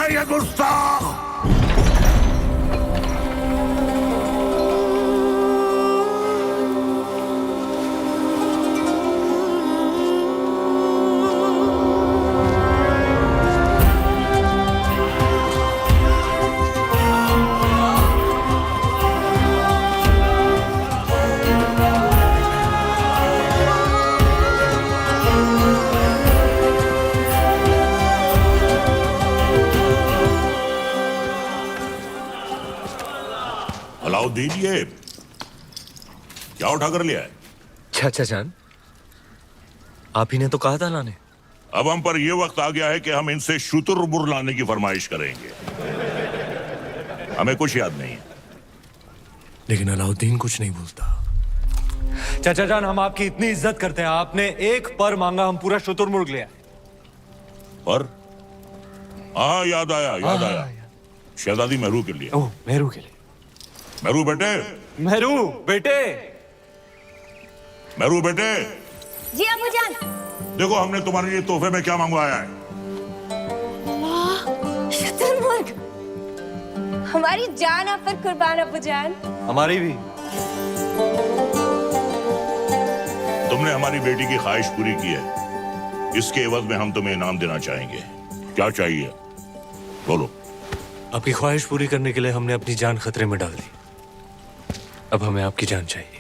ये गुस्ताख! अलाउद्दीन, ये क्या उठा कर लिया है? चाचा जान, आप ही ने तो कहा था लाने। अब हम पर यह वक्त आ गया है कि हम इनसे शुतुरमुर्ग लाने की फरमाइश करेंगे। हमें कुछ याद नहीं है। लेकिन अलाउद्दीन कुछ नहीं बोलता। चाचा जान, हम आपकी इतनी इज्जत करते हैं, आपने एक पर मांगा, हम पूरा शुतुरमुर्ग लिया। पर हाँ, याद आया। शहजादी मेहरू के लिए। ओह, मेहरू के लिए। मेहरू बेटे, मेहरू बेटे, मेहरू बेटे, जी अबूजान। देखो हमने तुम्हारे लिए तोहफे में क्या मंगवाया है। वाह, शुतुरमुर्ग! हमारी जान आप पर कुर्बान अबूजान। हमारी भी। तुमने हमारी बेटी की ख्वाहिश पूरी की है, इसके एवज में हम तुम्हें इनाम देना चाहेंगे। क्या चाहिए बोलो। आपकी ख्वाहिश पूरी करने के लिए हमने अपनी जान खतरे में डाल दी। अब हमें आपकी जान चाहिए।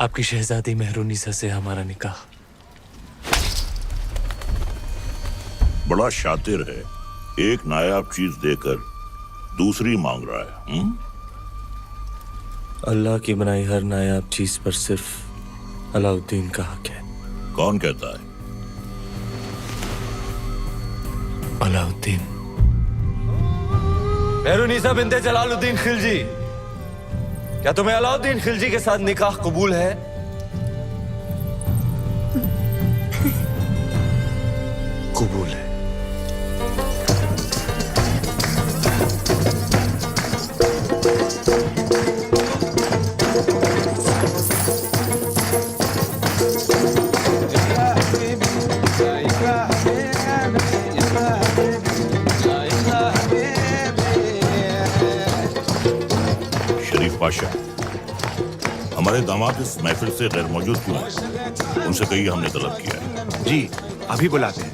आपकी शहजादी मेहरुनिसा से हमारा निकाह। बड़ा शातिर है, एक नायाब चीज देकर दूसरी मांग रहा है। अल्लाह की बनाई हर नायाब चीज पर सिर्फ अलाउद्दीन का हक है। कौन कहता है? अलाउद्दीन। मेहरुनिसा बिन्ते जलालुद्दीन खिलजी, क्या तुम्हें अलाउद्दीन खिलजी के साथ निकाह कबूल है? कबूल है। पाशा, हमारे दामाद इस महफिल से गैर मौजूद क्यों हैं? उनसे कहिए हमने तलब किया है। जी, अभी बुलाते हैं।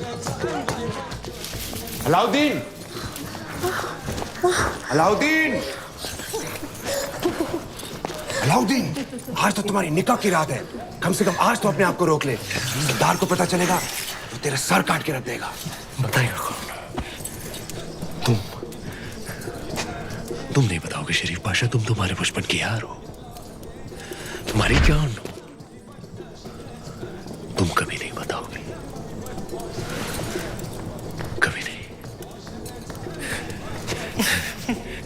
अलाउद्दीन! अलाउद्दीन! अलाउद्दीन! आज तो तुम्हारी निकाह की रात है। कम से कम आज तो अपने आप को रोक ले। सरदार को पता चलेगा तो तेरा सर काट के रख देगा। बताइए तुम नहीं बताओगे शरीफ पाशा? तुम तुम्हारे बचपन की यार हो, तुम्हारी जान हो। तुम कभी नहीं बताओगे, कभी नहीं,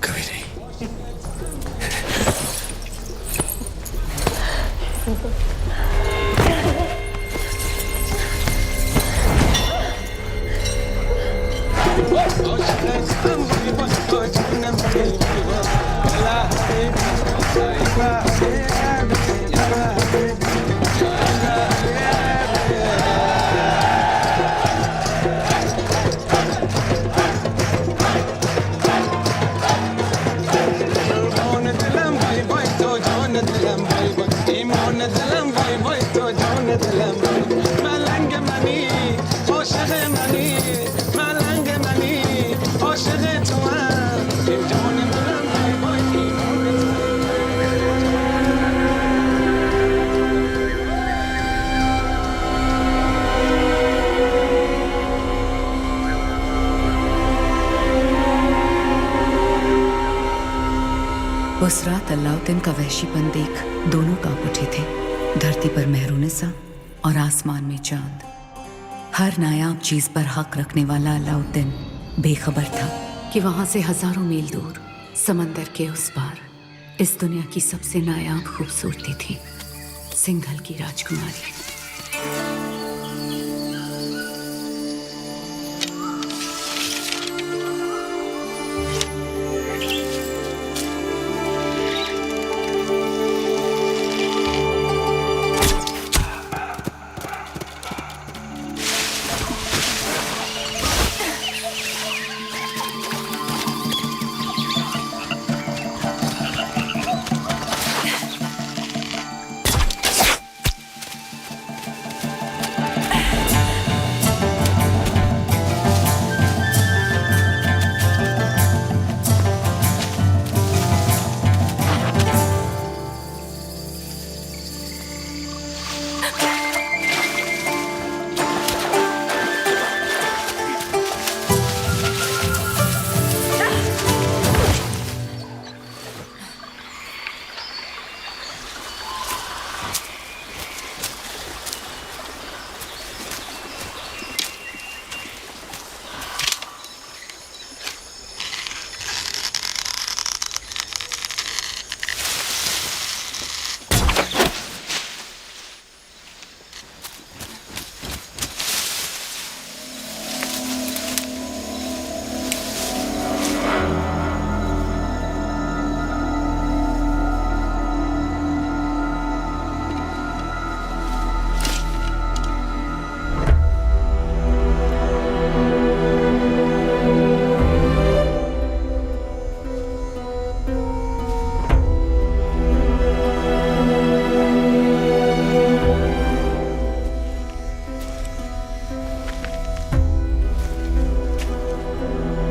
कभी नहीं। उस रात अलाउद्दीन का वहशीपन देख दोनों कांप उठे थे। धरती पर मेहरुनिसा और आसमान में चांद। हर नायाब चीज पर हक रखने वाला अलाउद्दीन बेखबर था कि वहां से हजारों मील दूर समंदर के उस पार इस दुनिया की सबसे नायाब खूबसूरती थी, सिंघल की राजकुमारी।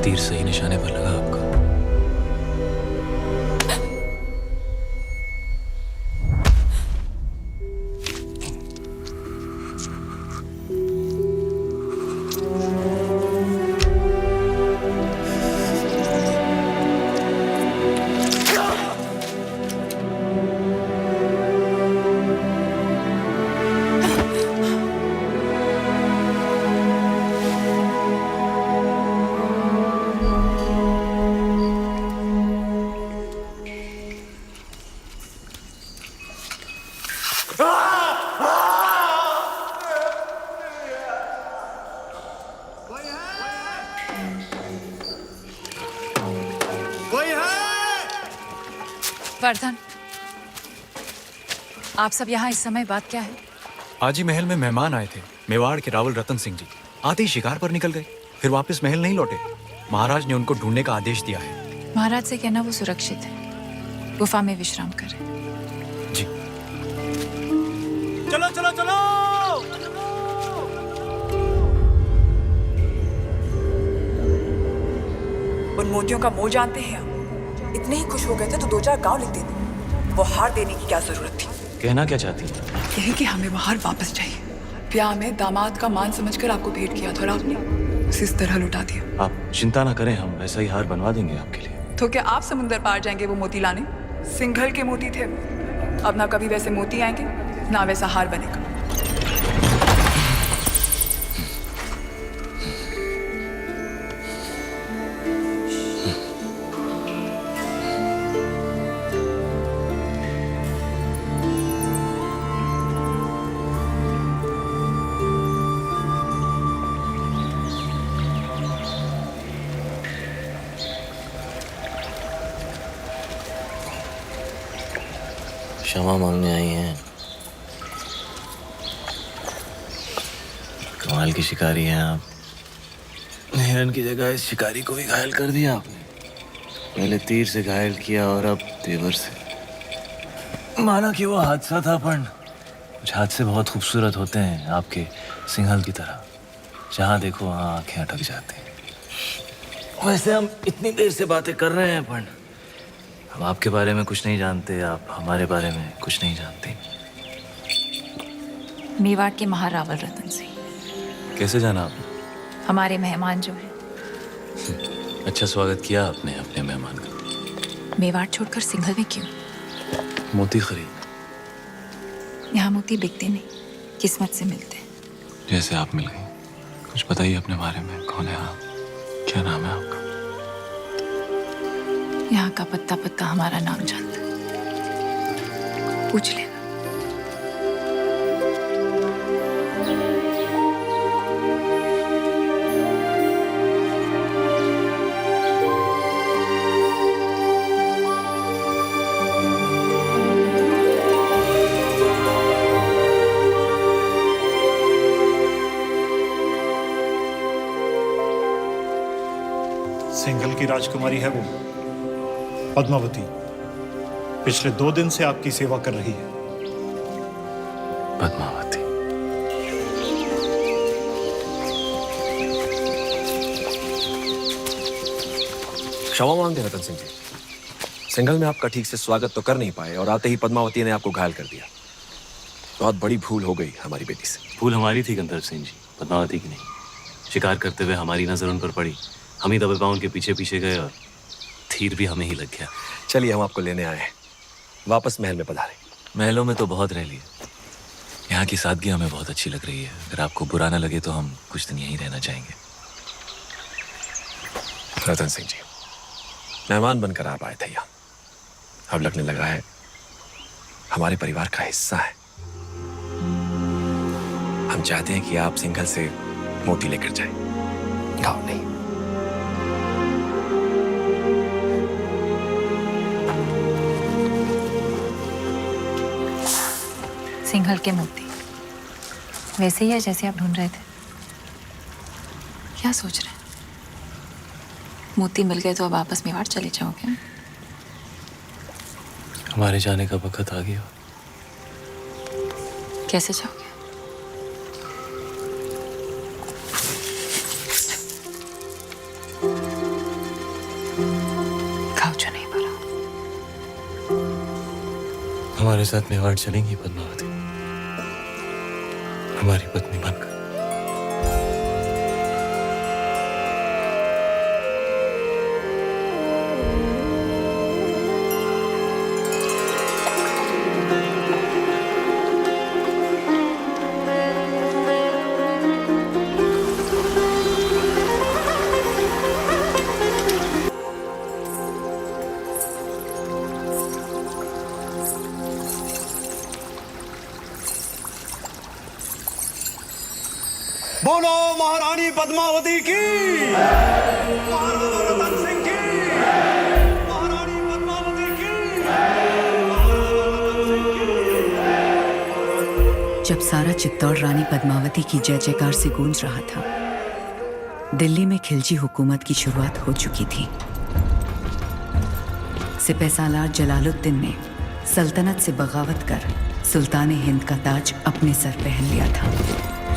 तीर सही निशाने पर लगा आपका। वर्धन, आप सब यहाँ इस समय बात क्या है? आज ही महल में मेहमान आए थे, मेवाड़ के रावल रतन सिंह जी। आते ही शिकार पर निकल गए, फिर वापस महल नहीं लौटे। महाराज ने उनको ढूंढने का आदेश दिया है। महाराज से कहना वो सुरक्षित है, गुफा में विश्राम करें। जी। चलो चलो चलो। उन मोतियों का मोल जानते हैं आप? इतने ही खुश हो गए थे तो 2-4 गांव लिख देते। वो हार देने की क्या जरूरत थी? कहना क्या चाहती हैं? यही कि हमें वो हार वापस चाहिए। ब्याह में दामाद का मान समझकर आपको भेंट किया था और आपने उसे इस तरह लुटा दिया। आप चिंता ना करें, हम वैसा ही हार बनवा देंगे आपके लिए। तो क्या आप समुंदर पार जाएंगे वो मोती लाने? सिंघल के मोती थे। अब ना कभी वैसे मोती आएंगे ना वैसा हार बनेगा। क्षमा मांगने आई हैं। कमाल की शिकारी हैं आप। हिरन की जगह इस शिकारी को भी घायल कर दिया आपने। पहले तीर से घायल किया और अब तेवर से। माना कि वो हादसा था, पर कुछ हादसे बहुत खूबसूरत होते हैं आपके सिंघल की तरह। जहाँ देखो वहाँ आंखें अटक जाती हैं। वैसे हम इतनी देर से बातें कर रहे हैं, पर हम आपके बारे में कुछ नहीं जानते, आप हमारे बारे में कुछ नहीं जानते। मेवाड़ के महारावल रतन सिंह। कैसे जाना आपने? हमारे मेहमान जो है। अच्छा स्वागत किया आपने अपने मेहमान का। मेवाड़ छोड़कर सिंघल में क्यों? मोती खरीद। यहाँ मोती बिकते नहीं, किस्मत से मिलते हैं। जैसे आप मिल गई। कुछ बताइए अपने बारे में, कौन है आप, क्या नाम है आपका? यहाँ का पत्ता पत्ता हमारा नाम जानता है, पूछ लेना। सिंघल की राजकुमारी है वो पद्मावती। पिछले 2 दिन से आपकी सेवा कर रही है। पद्मावती। क्षमा मांगते रतन सिंह जी, सिंघल में आपका ठीक से स्वागत तो कर नहीं पाए और आते ही पद्मावती ने आपको घायल कर दिया। बहुत बड़ी भूल हो गई हमारी बेटी से। भूल हमारी थी गंधर्व सिंह जी, पद्मावती की नहीं। शिकार करते हुए हमारी नजर उन पर पड़ी, हम ही दबे पांव उनके पीछे पीछे गए और तीर भी हमें ही लग गया। चलिए हम आपको लेने आए हैं, वापस महल में पधारें। महलों में तो बहुत रह लिए, यहाँ की सादगी हमें बहुत अच्छी लग रही है। अगर आपको बुरा ना लगे तो हम कुछ दिन यहीं रहना चाहेंगे। रतन सिंह जी, मेहमान बनकर आप आए थे यहाँ, अब लगने लगा है हमारे परिवार का हिस्सा है। हम चाहते हैं कि आप सिंघल से मोती लेकर जाएं, गाँव नहीं। सिंघल के मोती वैसे ही है जैसे आप ढूंढ रहे थे? क्या सोच रहे हैं? मोती मिल गए तो अब वापस मेवाड़ चले जाओगे? हमारे जाने का वक्त आ गया। कैसे जाओगे? हमारे साथ मेवाड़ चलेंगी पद्मावती, हमारी पत्नी बनकर। बोलो महारानी पद्मावती की, महाराजा रतन सिंह की, महारानी पद्मावती की, महाराजा रतन सिंह की। जब सारा चित्तौड़ रानी पद्मावती की जय जयकार से गूंज रहा था, दिल्ली में खिलजी हुकूमत की शुरुआत हो चुकी थी। सिपहसालार जलालुद्दीन ने सल्तनत से बगावत कर सुल्तान हिंद का ताज अपने सर पहन लिया था।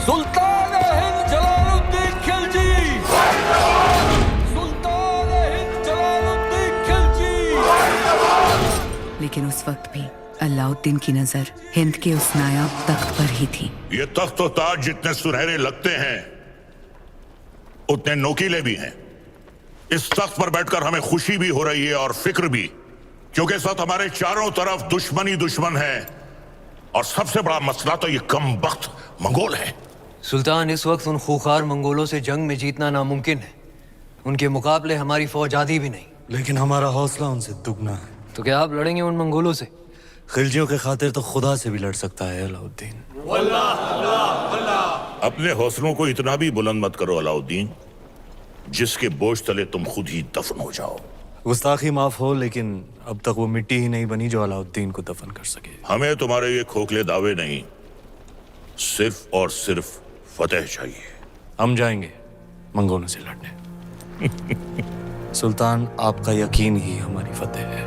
सुल्तान हिंद जलालुद्दीन खिलजी, सुल्तान हिंद जलालुद्दीन खिलजी। लेकिन उस वक्त भी अलाउद्दीन की नजर हिंद के उस नायाब तख्त पर ही थी। ये तख्त और ताज जितने सुनहरे लगते हैं उतने नोकीले भी हैं। इस तख्त पर बैठकर हमें खुशी भी हो रही है और फिक्र भी, क्योंकि इस वक्त हमारे चारों तरफ दुश्मन ही दुश्मन है और सबसे बड़ा मसला तो ये कम वक्त मंगोल है। सुल्तान, इस वक्त उन खूंखार मंगोलों से जंग में जीतना नामुमकिन है। उनके मुकाबले हमारी फौज आधी भी नहीं। लेकिन हमारा हौसला उनसे दुगना है। तो क्या आप लड़ेंगे उन मंगोलों से? खिलजियों के खातिर तो खुदा से भी लड़ सकता है अलाउद्दीन। अपने हौसलों को इतना भी बुलंद मत करो अलाउद्दीन, जिसके बोझ तले तुम खुद ही दफन हो जाओ। गुस्ताखी माफ हो, लेकिन अब तक वो मिट्टी ही नहीं बनी जो अलाउद्दीन को दफन कर सके। हमें तुम्हारे ये खोखले दावे नहीं, सिर्फ और सिर्फ फतेह चाहिए। हम जाएंगे मंगोलों से लड़ने। सुल्तान, आपका यकीन ही हमारी फतेह है।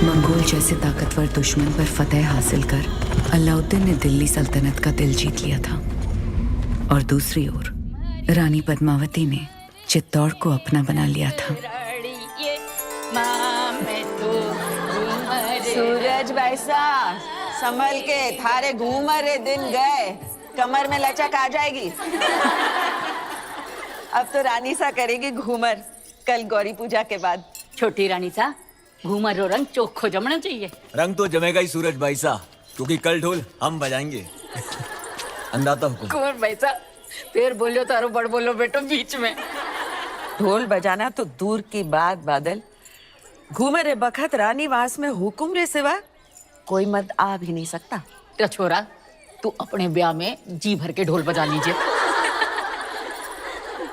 मंगोल जैसे ताकतवर दुश्मन पर फतेह हासिल कर अलाउद्दीन ने दिल्ली सल्तनत का दिल जीत लिया था और दूसरी ओर रानी पद्मावती ने चित्तौड़ को अपना बना लिया था। सूरज बैसा संभल के, थारे घूमरे दिन गए, कमर में लचक आ जाएगी। अब तो रानी सा करेगी घूमर, कल गौरी पूजा के बाद। छोटी रानी सा घूमर रो रंग चोखो जमना चाहिए। रंग तो जमेगा ही सूरज भाई सा, क्योंकि कल ढोल हम बजाएंगे। अंदाता हुकुम। कुंवर भाई सा फिर बोलो तारो बड़ बोलो बेटो बीच में। ढोल बजाना तो दूर की बात बादल, घूमरे बखत रानी वास में हुकुम रे सिवा कोई मत आ भी नहीं सकता। तो छोरा तू अपने ब्याह में जी भर के ढोल बजा लीजिए।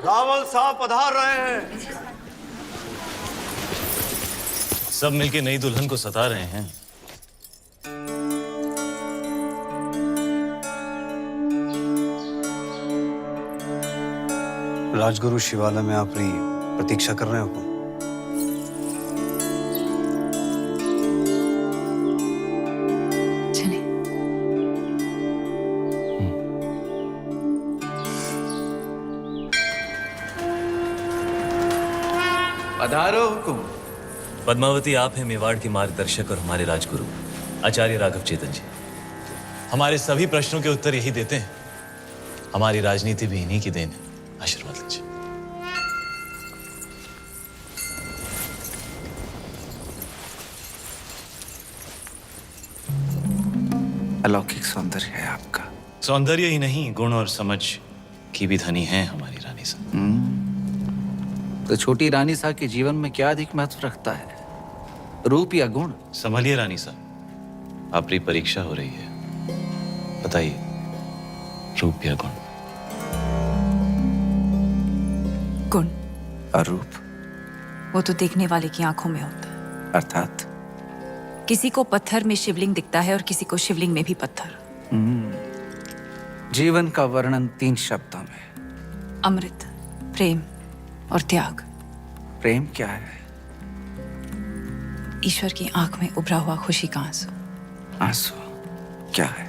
रावल साहब पधार रहे हैं। सब मिलके नई दुल्हन को सता रहे हैं। राजगुरु शिवालय में अपनी प्रतीक्षा कर रहे हो हुकुम? चले। पधारो हुकुम। पद्मावती, आप हैं मेवाड़ के मार्गदर्शक और हमारे राजगुरु आचार्य राघव चेतन जी। हमारे सभी प्रश्नों के उत्तर यही देते हैं। हमारी राजनीति भी इन्हीं की देन है। आशीर्वाद लीजिए। अलौकिक सौंदर्य है आपका। सौंदर्य ही नहीं, गुण और समझ की भी धनी है हमारी रानी साहब। तो छोटी रानी साहब के जीवन में क्या अधिक महत्व रखता है, रूप या गुण? संभलिए रानी साहब, आपकी परीक्षा हो रही है। बताइए, रूप या गुण? गुण और रूप? वो तो देखने वाले की आंखों में होता है। अर्थात किसी को पत्थर में शिवलिंग दिखता है और किसी को शिवलिंग में भी पत्थर। जीवन का वर्णन 3 शब्दों में: अमृत, प्रेम और त्याग। प्रेम क्या है? ईश्वर की आंख में उभरा हुआ खुशी का आंसू। आंसू क्या है?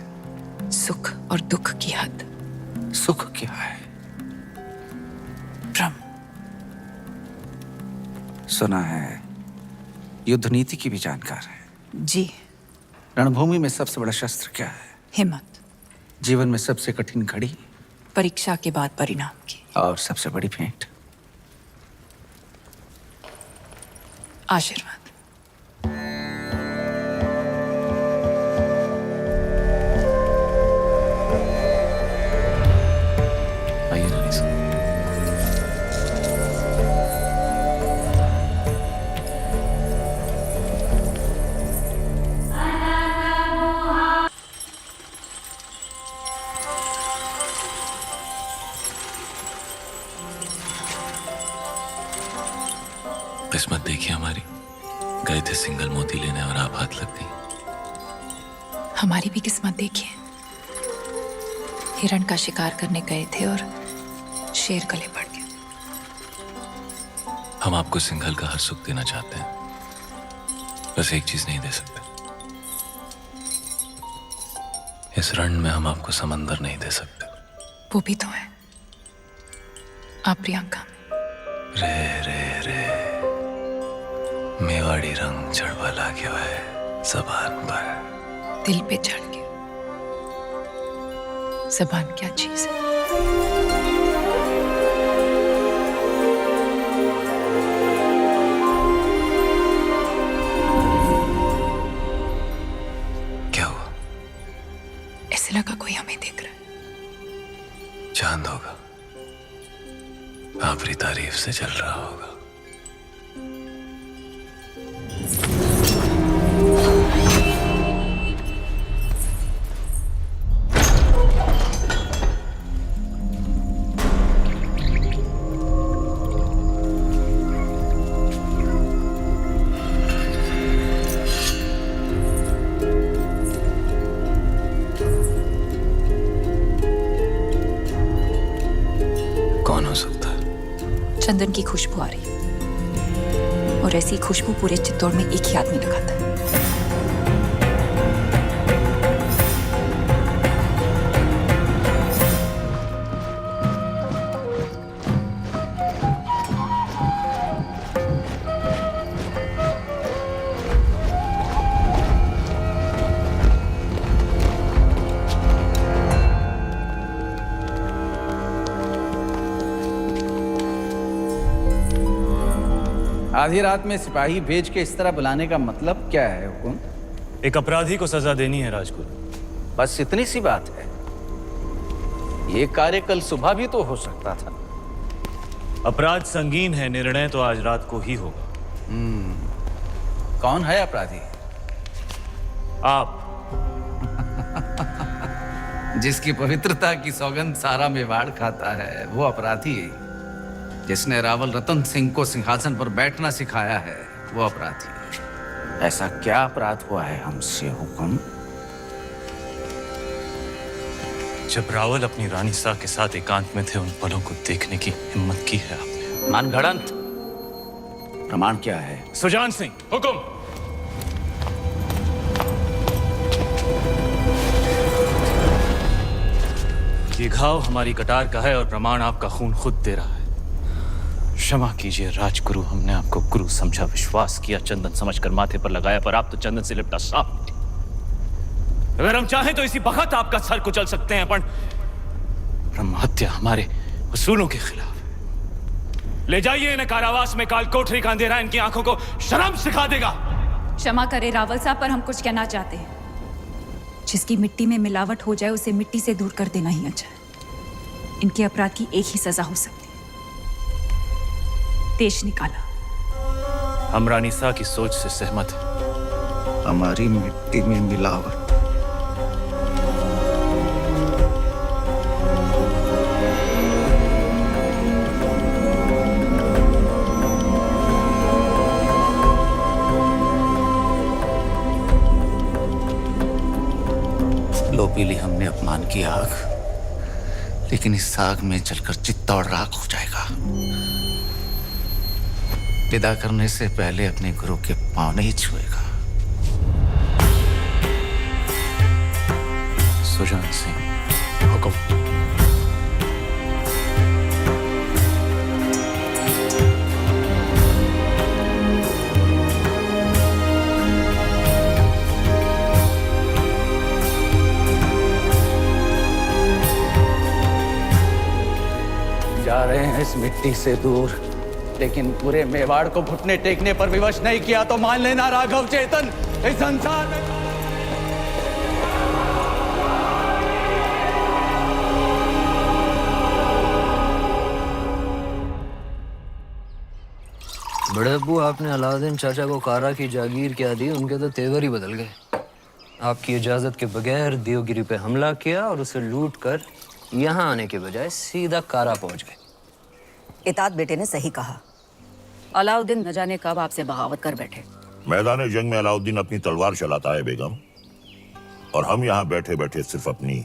सुख और दुख की हद। सुख क्या है? ब्रह्म। सुना है युद्ध नीति की भी जानकार है। जी। रणभूमि में सबसे बड़ा शस्त्र क्या है? हिम्मत। जीवन में सबसे कठिन घड़ी? परीक्षा के बाद परिणाम की। और सबसे बड़ी भेंट? आशीर्वाद। आइए रानी साहब। किस्मत देखिए हमारी, गए थे सिंगल मोती लेने और आप हाथ लग गई। हमारी भी किस्मत देखिए, हिरण का शिकार करने गए थे और शेर गले पड़ गया। हम आपको सिंघल का हर सुख देना चाहते हैं, बस एक चीज नहीं दे सकते। इस रण में हम आपको समंदर नहीं दे सकते। वो भी तो है आप प्रियंका। रे रे रे, मेवाड़ी रंग चढ़वा ला गया है जबान पर। दिल पे चढ़ गया। जबान क्या चीज है? क्या हुआ? ऐसे लगा कोई हमें देख रहा है। चांद होगा, आपकी तारीफ से जल रहा होगा। कौन हो सकता है? चंदन की खुशबू आ रही है और ऐसी खुशबू पूरे चित्तौड़ में एक ही आदमी लगाता है। आधी रात में सिपाही भेज के इस तरह बुलाने का मतलब क्या है हुकुम? एक अपराधी को सजा देनी है राजगुरु। बस इतनी सी बात है। ये कार्य कल सुबह भी तो हो सकता था। अपराध संगीन है, निर्णय तो आज रात को ही होगा। कौन है अपराधी? आप। जिसकी पवित्रता की सौगंध सारा मेवाड़ खाता है वो अपराधी। जिसने रावल रतन सिंह को सिंहासन पर बैठना सिखाया है वो अपराधी। ऐसा क्या अपराध हुआ है हमसे हुकुम? जब रावल अपनी रानी सा के साथ एकांत में थे, उन पलों को देखने की हिम्मत की है आपने। मनगढ़ंत प्रमाण क्या है? सुजान सिंह, हुक्म। ये घाव हमारी कटार का है और प्रमाण आपका खून खुद दे रहा है। क्षमा कीजिए राजगुरु, हमने आपको गुरु समझा, विश्वास किया, चंदन समझकर माथे पर लगाया, पर आप तो चंदन से लिपटा सांप निकले। अगर हम चाहें तो इसी वक्त आपका सर कुचल सकते हैं, पर ब्रह्म हत्या हमारे उसूलों के खिलाफ है। ले जाइए इन्हें कारावास में, काल कोठरी का अंधेरा इनकी आंखों को शर्म सिखा देगा। क्षमा करें रावल साहब, पर हम कुछ कहना चाहते हैं। जिसकी मिट्टी में मिलावट हो जाए उसे मिट्टी से दूर कर देना ही अच्छा है। इनके अपराध की एक ही सजा हो सकती है, देश निकाला। हम रानी सा की सोच से सहमत हैं। हमारी मिट्टी में मिलावट। लो पी ली हमने अपमान की आग, लेकिन इस आग में जलकर चित्ता और राख हो जाएगा। विदा करने से पहले अपने गुरु के पांव नहीं छुएगा। सुजान सिंह, हुक्म। जा रहे हैं इस मिट्टी से दूर, लेकिन पूरे मेवाड़ को घुटने टेकने पर विवश नहीं किया तो मान लेना राघव चेतन इस संसार में। बड़े अब्बू, आपने अलाउद्दीन चाचा को कारा की जागीर क्या दी, उनके तो तेवर ही बदल गए। आपकी इजाजत के बगैर देवगिरी पे हमला किया और उसे लूट कर यहाँ आने के बजाय सीधा कारा पहुंच गए। इतात बेटे ने सही कहा। अलाउद्दीन न जाने कब आपसे बगावत कर बैठे। मैदान जंग में अलाउद्दीन अपनी तलवार चलाता है बेगम, और हम यहाँ बैठे बैठे सिर्फ अपनी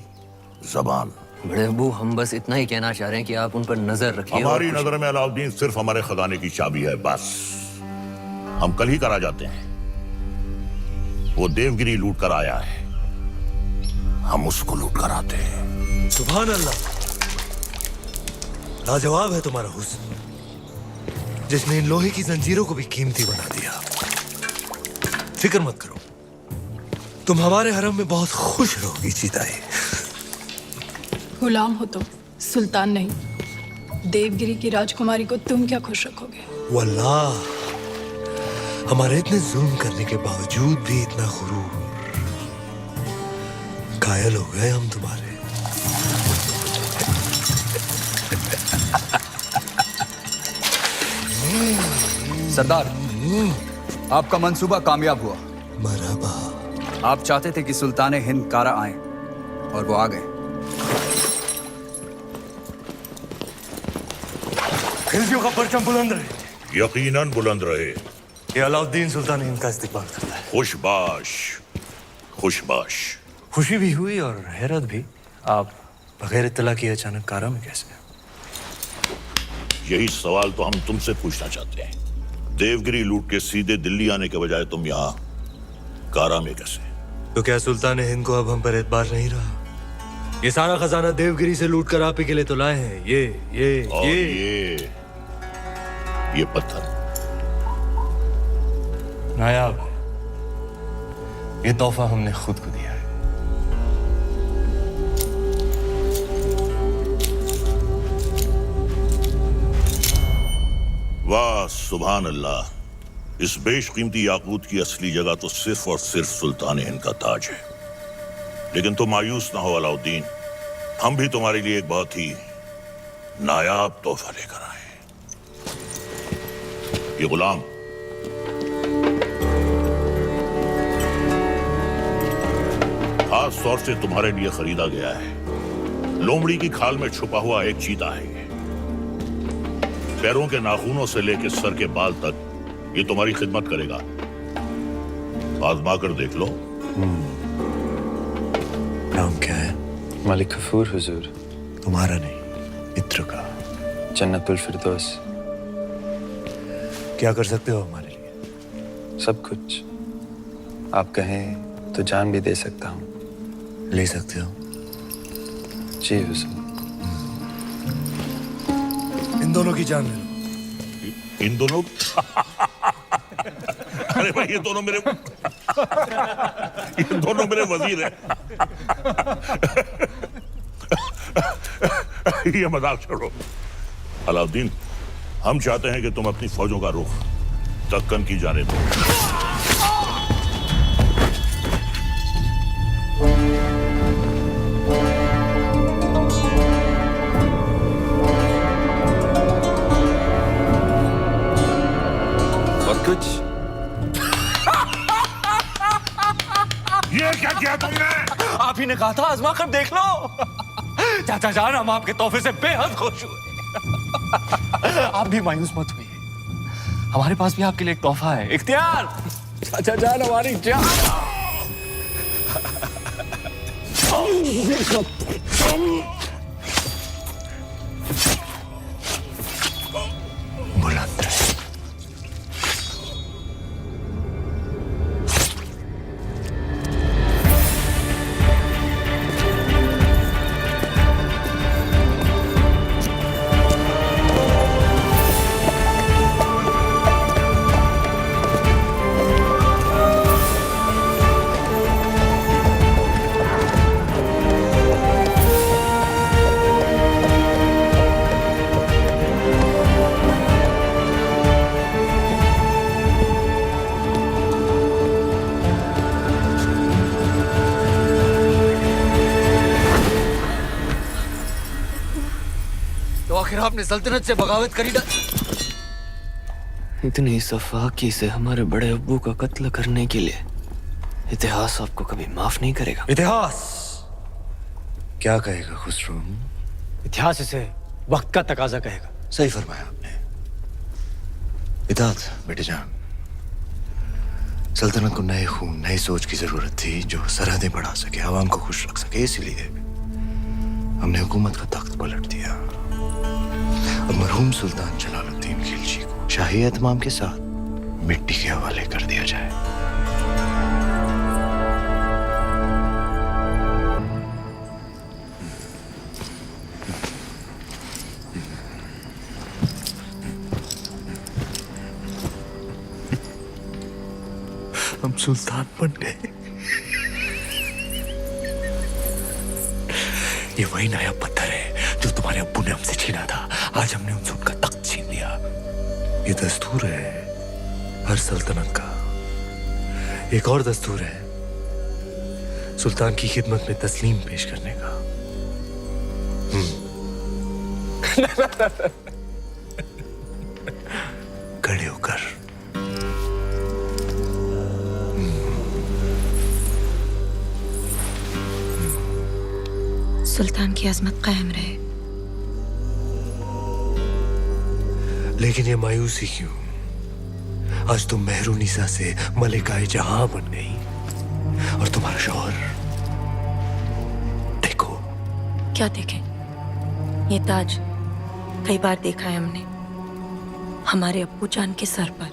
जबान। बड़े अब्बू, हम बस इतना ही कहना चाह रहे हैं कि आप उन पर नजर रखिए। हमारी नजर में अलाउद्दीन सिर्फ हमारे खजाने की चाबी है, बस। हम कल ही करा जाते हैं। वो देवगिरी लूट कर आया है, हम उसको लूट कर आते हैं। सुभान अल्लाह, लाजवाब है तुम्हारा हुस्न, जिसने इन लोहे की जंजीरों को भी कीमती बना दिया। फिक्र मत करो, तुम हमारे हरम में बहुत खुश रहोगी जीताई। गुलाम हो तुम, सुल्तान नहीं। देवगिरी की राजकुमारी को तुम क्या खुश रखोगे? वल्लाह, हमारे इतने जुल्म करने के बावजूद भी इतना गुरूर। कायल हो गए हम तुम्हारे। सरदार, आपका मंसूबा कामयाब हुआ। मरहबा। आप चाहते थे कि सुल्तान हिंद कारा आए, और वो आ गए। खिलजियों का परचम बुलंद रहे। यकीनन बुलंद रहे। ये अलाउद्दीन सुल्तान हिंद का इस्तेमाल करता है। खुशबाश, खुशबाश। खुशी भी हुई और हैरत भी। आप बगैर इत्तला किए अचानक कारा में कैसे? यही सवाल तो हम तुमसे पूछना चाहते हैं। देवगिरी लूट के सीधे दिल्ली आने के बजाय तुम यहाँ कारा में कैसे? तो क्या सुल्तान हिंद को अब हम पर एतबार नहीं रहा? ये सारा खजाना देवगिरी से लूट कर आप ही के लिए तो लाए हैं। ये पत्थर नायाब है। ये तोहफा हमने खुद को दिया है। वाह सुभान अल्लाह, इस बेशकीमती याकूत की असली जगह तो सिर्फ और सिर्फ सुल्तान हिंद का ताज है। लेकिन तुम मायूस ना हो अलाउद्दीन, हम भी तुम्हारे लिए एक बहुत ही नायाब तोहफा लेकर आए। ये गुलाम खास तौर से तुम्हारे लिए खरीदा गया है। लोमड़ी की खाल में छुपा हुआ एक चीता है ये। पैरों के नाखूनों से लेकर सर के बाल तक ये तुम्हारी खिदमत करेगा। आजमा कर देख लो। नाम क्या है? मलिक गफूर हुजूर। तुम्हारा नहीं, मित्र का। जन्नतुल फिरदौस। क्या कर सकते हो हमारे लिए? सब कुछ। आप कहें तो जान भी दे सकता हूँ। ले सकते हो? जी हुजूर। इन दोनों की जान ले लो। इन दोनों? अरे भाई ये दोनों मेरे वजीर हैं। ये मजाक छोड़ो। अलाउद्दीन, हम चाहते हैं कि तुम अपनी फौजों का रुख दक्कन की जानिब दो। और कुछ? ये क्या किया तुमने? आप ही ने कहा था आजमा कर देख लो। चाचा जान, हम आपके तोहफे से बेहद खुश हुए। आप भी मायूस मत हुए, हमारे पास भी आपके लिए एक तोहफा है। इख्तियार, चाचा जान हमारी जान। बुलंद रहे। तो आखिर आपने सल्तनत से बगावत करी ना? इतनी सफाकी से हमारे बड़े अब्बू का कत्ल करने के लिए इतिहास आपको कभी माफ नहीं करेगा। इतिहास क्या कहेगा खुसरो? इतिहास इसे वक्त का तकाजा कहेगा। सही फरमाया आपने। इताअत बेटे जान। सल्तनत को नए खून, नई सोच की जरूरत थी जो सरहदें बढ़ा सके, आवाम को खुश रख सके। इसीलिए हमने हुकूमत का तख्त पलट दिया। अब मरहूम सुल्तान जलालुद्दीन खिलजी को शाही एहतमाम के साथ मिट्टी के हवाले कर दिया जाए। हम सुल्तान बन गए। ये वही नया पत्थर है जो तुम्हारे अब्बू ने हमसे छीना था। आज हमने उनसे उनका तख्त छीन लिया। ये दस्तूर है हर सल्तनत का। एक और दस्तूर है सुल्तान की खिदमत में तस्लीम पेश करने का। खड़े होकर। सुल्तान की अजमत कायम रहे। लेकिन ये मायूसी क्यों? आज तुम मेहरुनिसा से मलिकाए जहां बन गई और तुम्हारा शौहर देखो। क्या देखें? ये ताज कई बार देखा है हमने हमारे अब्बू जान के सर पर।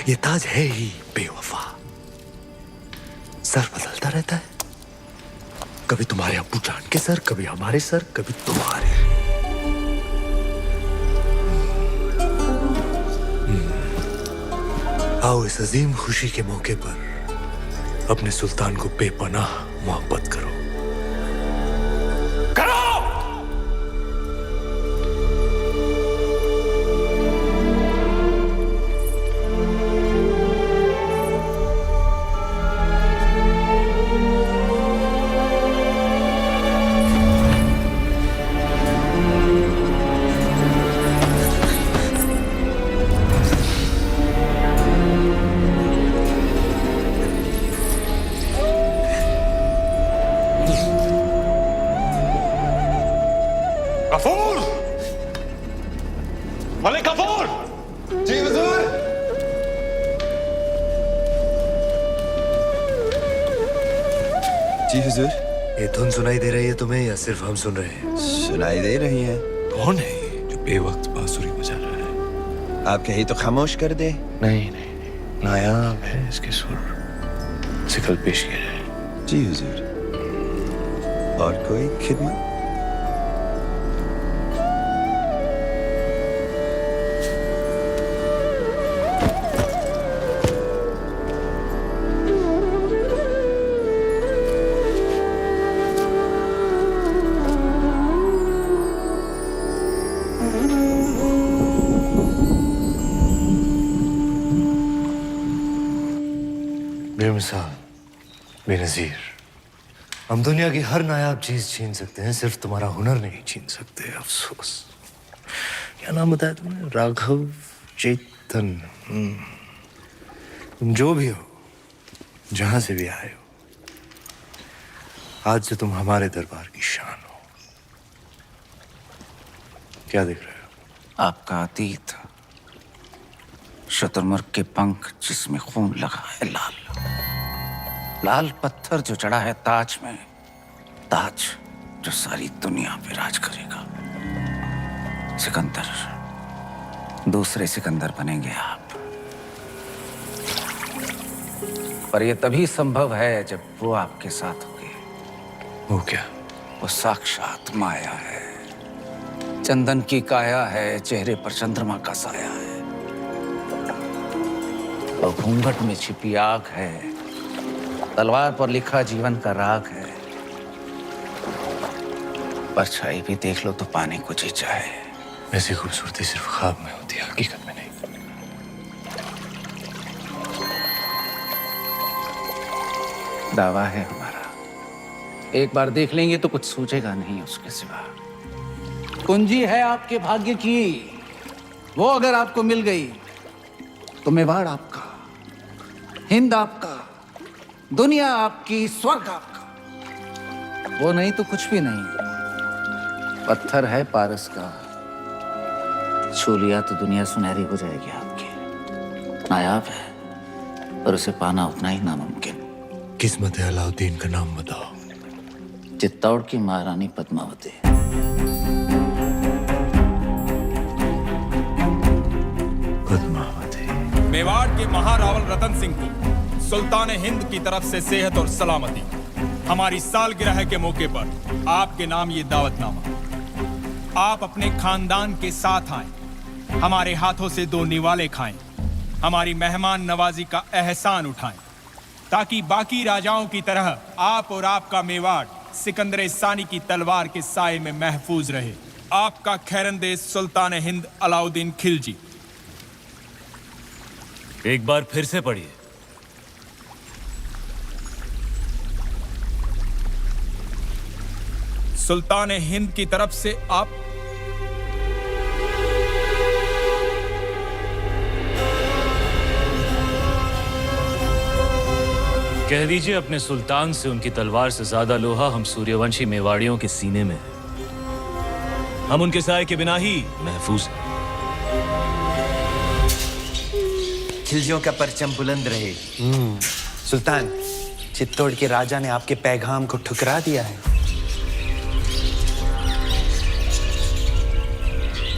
ये ताज है ही बेवफा। सर बदलता रहता है, कभी तुम्हारे अब्बू जान के सर, कभी हमारे सर, कभी तुम्हारे। आओ इस अजीम खुशी के मौके पर अपने सुल्तान को बेपनाह मोहब्बत करो। गफूर! मलिक गफूर! जी हुजूर। जी हुजूर। ये धुन सुनाई दे रही है तुम्हें या सिर्फ हम सुन रहे हैं? सुनाई दे रही है। कौन है ये जो बेवक्त बांसुरी बजा रहा है? आप कहीं तो खामोश कर दे। नहीं नहीं, नायाब है इसके सुर, इसे कल पेश किया जाए। जी हुजूर। और कोई खिदमत? बेमिसाल, बेनज़ीर, हम दुनिया की हर नायाब चीज छीन सकते हैं, सिर्फ तुम्हारा हुनर नहीं छीन सकते। अफसोस। क्या नाम बताया तुमने? राघव चेतन। तुम जो भी हो, जहां से भी आए हो, आज से तुम हमारे दरबार की शान हो। क्या देख रहे हो? आपका अतीत, शुतुरमुर्ग के पंख जिसमें खून लगा है लाल, लाल पत्थर जो चढ़ा है ताज में, ताज जो सारी दुनिया पे राज करेगा। सिकंदर, दूसरे सिकंदर बनेंगे आप। पर यह तभी संभव है जब वो आपके साथ होंगे। वो क्या? वो साक्षात माया है, चंदन की काया है, चेहरे पर चंद्रमा का साया है, और घूंघट में छिपी आग है, तलवार पर लिखा जीवन का राग है। परछाई भी देख लो तो पाने को जी चाहे। ऐसी खूबसूरती सिर्फ ख्वाब में होती है, हकीकत में नहीं। दावा है हमारा, एक बार देख लेंगे तो कुछ सूझेगा नहीं उसके सिवा। कुंजी है आपके भाग्य की, वो अगर आपको मिल गई तो मेवाड़ आपका, हिंद आपका, दुनिया आपकी, स्वर्ग आपका। वो नहीं तो कुछ भी नहीं। पत्थर है पारस का, छू लिया तो दुनिया सुनहरी हो जाएगी आपकी। नायाब है पर उसे पाना उतना ही नामुमकिन। किस्मत है अलाउद्दीन का नाम बताओ। चित्तौड़ की महारानी पद्मावती। मेवाड़ के महारावल रतन सिंह को सुल्तान हिंद की तरफ से सेहत और सलामती। हमारी सालगिरह के मौके पर आपके नाम ये दावतनामा। आप अपने खानदान के साथ आएं, हमारे हाथों से 2 निवाले खाएं, हमारी मेहमान नवाजी का एहसान उठाएं, ताकि बाकी राजाओं की तरह आप और आपका मेवाड़ सिकंदर सानी की तलवार के साए में महफूज रहे। आपका खैरंदेश सुल्तान हिंद अलाउद्दीन खिलजी। एक बार फिर से पढ़िए। सुल्तान हिंद की तरफ से आप कह दीजिए अपने सुल्तान से उनकी तलवार से ज्यादा लोहा हम सूर्यवंशी मेवाड़ियों के सीने में है। हम उनके साए के बिना ही महफूज हैं। खिलजियों का परचम बुलंद रहे। सुल्तान, चित्तौड़ के राजा ने आपके पैगाम को ठुकरा दिया है।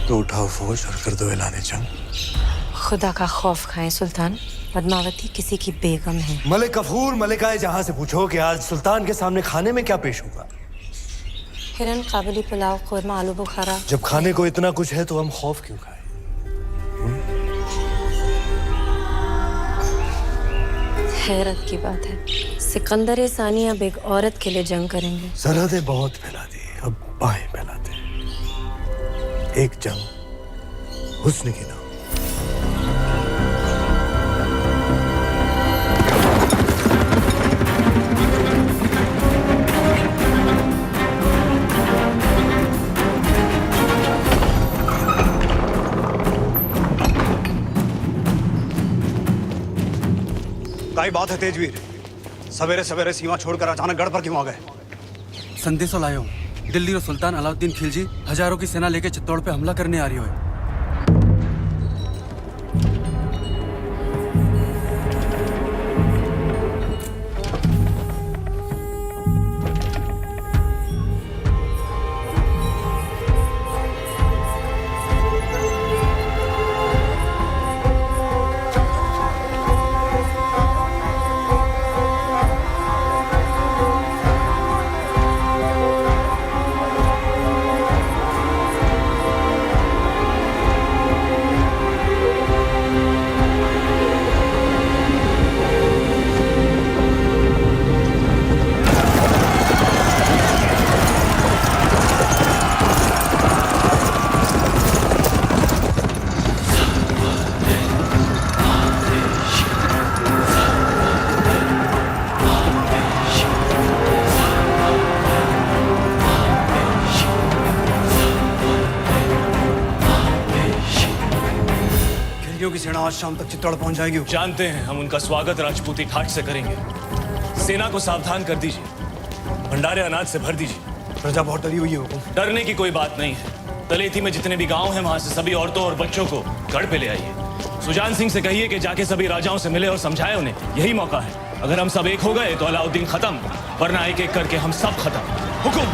तो उठाओ फौज और कर दो ऐलान जंग। खुदा का खौफ खाएं सुल्तान, पद्मावती किसी की बेगम है। मलिक गफूर मलिकाए जहां से पूछो कि आज सुल्तान के सामने खाने में क्या पेश होगा। हिरन, काबुली पुलाव, कोरमा, आलू बुखारा। जब खाने को इतना कुछ है तो हम खौफ क्यों खाएं? हैरत की बात है, सिकंदर सानी अब एक औरत के लिए जंग करेंगे। सरहदें बहुत फैला दी, अब बाहें फैलाते हैं। एक जंग हुस्न की नाम। क्या बात है तेजवीर, सवेरे सवेरे सीमा छोड़कर अचानक गढ़ पर क्यों आ गए? संदेशो लायो हूं। दिल्ली और सुल्तान अलाउद्दीन खिलजी हजारों की सेना लेकर चित्तौड़ पे हमला करने आ रही है। सेना आज शाम तक चित्तौड़ पहुंच जाएगी। जानते हैं, हम उनका स्वागत राजपूती ठाट से करेंगे। सेना को सावधान कर दीजिए, भंडारे अनाज से भर दीजिए। प्रजा बहुत डरी हुई है हुकुम। डरने की कोई बात नहीं है। तलेठी में जितने भी गांव हैं, वहां से सभी औरतों और बच्चों को गढ़ पे ले आइए। सुजान सिंह से कहिए कि जाके सभी राजाओं से मिले और समझाए उन्हें, यही मौका है। अगर हम सब एक हो गए तो अलाउद्दीन खत्म, वरना एक एक करके हम सब खत्म। हुकुम।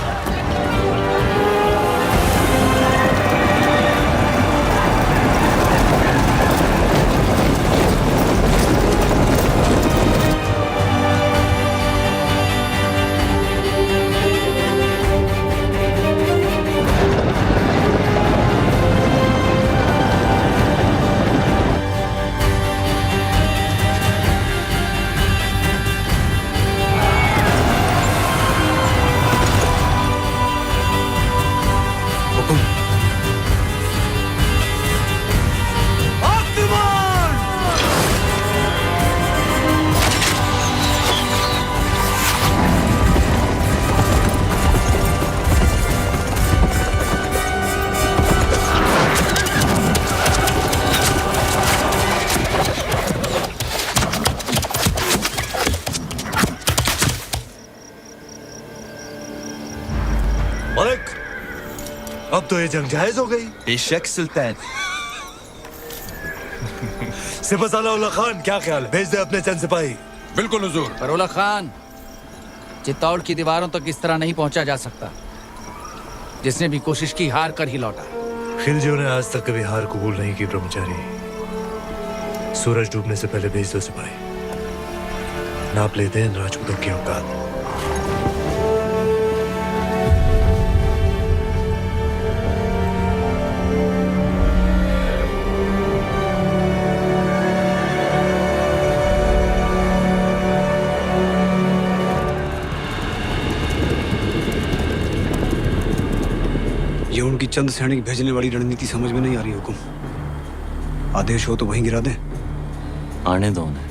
मलिक, अब तो ये जंग जायज हो गई। बेशक सुल्तान। सिपहसालार उल्ला खान, क्या ख्याल है? भेज दे अपने चंद सिपाही। बिल्कुल हुजूर। पर उल्ला खान, चित्तौड़ की दीवारों तक इस तरह नहीं पहुंचा जा सकता। जिसने भी कोशिश की हार कर ही लौटा। खिलजियों ने आज तक कभी हार कबूल नहीं की ब्रह्मचारी। सूरज डूबने से पहले भेज दो सिपाही। नाप लेते हैं राजपूतों की औकात। ये उनकी चंद सैनिक भेजने वाली रणनीति समझ में नहीं आ रही हुकुम। आदेश हो तो वहीं गिरा दें। आने दो उन्हें।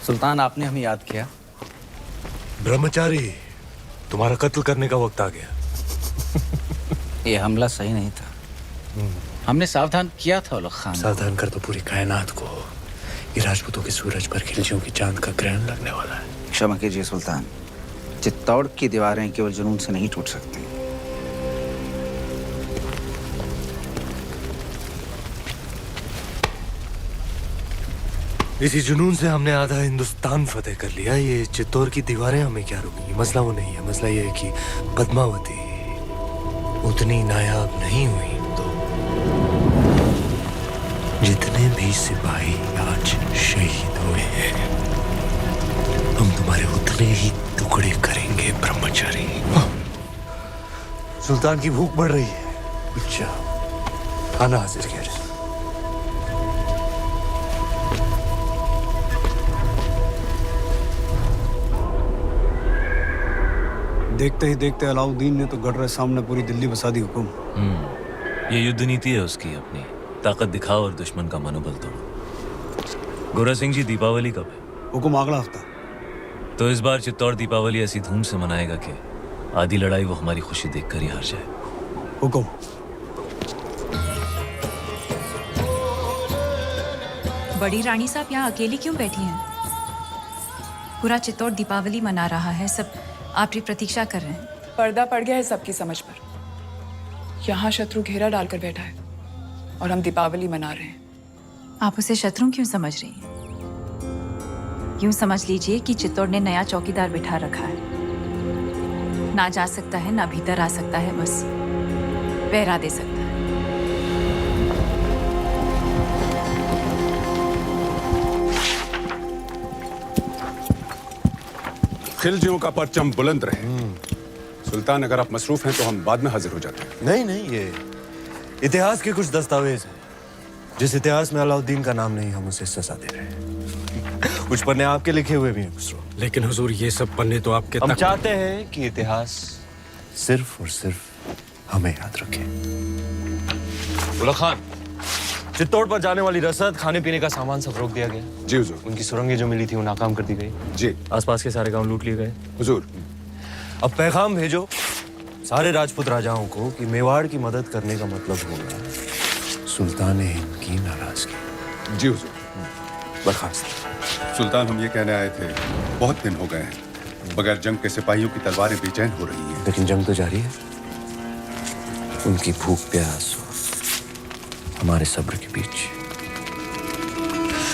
सुल्तान, आपने हमें याद किया। ब्रह्मचारी, तुम्हारा कत्ल करने का वक्त आ गया। ये हमला सही नहीं था। हमने सावधान किया था उल्ला खान। सावधान कर दो पूरी कायनात को। ये राजपूतों के सूरज पर खिलजियों की चांद का ग्रहण लगने वाला है। क्षमा कीजिए सुल्तान, चित्तौड़ की दीवारें केवल जुनून से नहीं टूट सकती। इसी जुनून से हमने आधा हिंदुस्तान फतेह कर लिया। ये चित्तौड़ की दीवारें हमें क्या रोकेंगी? मसला वो नहीं है। मसला ये है कि पद्मावती उतनी नायाब नहीं हुई तो जितने भी सिपाही आज शहीद हुए हैं, हम तुम्हारे उतने ही टुकड़े करेंगे ब्रह्मचारी। सुल्तान की भूख बढ़ रही है। अच्छा, खाना हाजिर किया जाए। देखते ही देखते अलाउद्दीन ने तो गढ़ सामने पूरी दिल्ली बसा दी हुकुम। ये युद्ध नीति है उसकी अपनी। ताकत दिखाओ और दुश्मन का मनोबल तोड़ो। गोरा सिंह जी, दीपावली कब है? हुकुम अगला हफ्ता। तो इस बार चित्तौड़ दीपावली ऐसी धूम से मनाएगा कि आधी लड़ाई वो हमारी खुशी देखकर ही हार जाए। हुकुम। बड़ी रानी साहब यहाँ अकेली क्यों बैठी हैं? पूरा चित्तौड़ दीपावली मना रहा है, सब आपकी प्रतीक्षा कर रहे हैं। पर्दा पड़ गया है सबकी समझ पर। यहाँ शत्रु घेरा डालकर बैठा है और हम दीपावली मना रहे हैं। आप उसे शत्रु क्यों समझ रही हैं? यूं समझ लीजिए कि चित्तौड़ ने नया चौकीदार बिठा रखा है। ना जा सकता है, ना भीतर आ सकता है, बस पहरा दे सकता है। खिलजियों का परचम बुलंद रहे। सुल्तान, अगर आप मसरूफ हैं तो हम बाद में हाजिर हो जाते हैं। नहीं नहीं, ये इतिहास के कुछ दस्तावेज हैं। जिस इतिहास में अलाउद्दीन का नाम नहीं, हम उसे सजा दे रहे हैं। कुछ पन्ने आपके लिखे हुए भी हैं खुसरो। लेकिन हुजूर, ये सब पन्ने तो आपके हम चाहते हैं कि इतिहास सिर्फ और सिर्फ हमें याद रखे। उला खान, चित्तौड़ पर जाने वाली रसद, खाने पीने का सामान सब रोक दिया गया। जी हुजूर। उनकी सुरंगें जो मिली थी वो नाकाम कर दी गई। जी। आसपास के सारे गांव लूट लिए गए। हुजूर। अब पैगाम भेजो सारे राजपूत राजाओं को कि मेवाड़ की मदद करने का मतलब होगा सुल्तान हिंद की नाराजगी। जी हुजूर। बर्खास्त। सुल्तान, हम ये कहने आए थे, बहुत दिन हो गए हैं बगैर जंग के सिपाहियों की तलवारें बेचैन हो रही हैं। लेकिन जंग तो जारी है। उनकी भूख प्यास हमारे सब्र के बीच।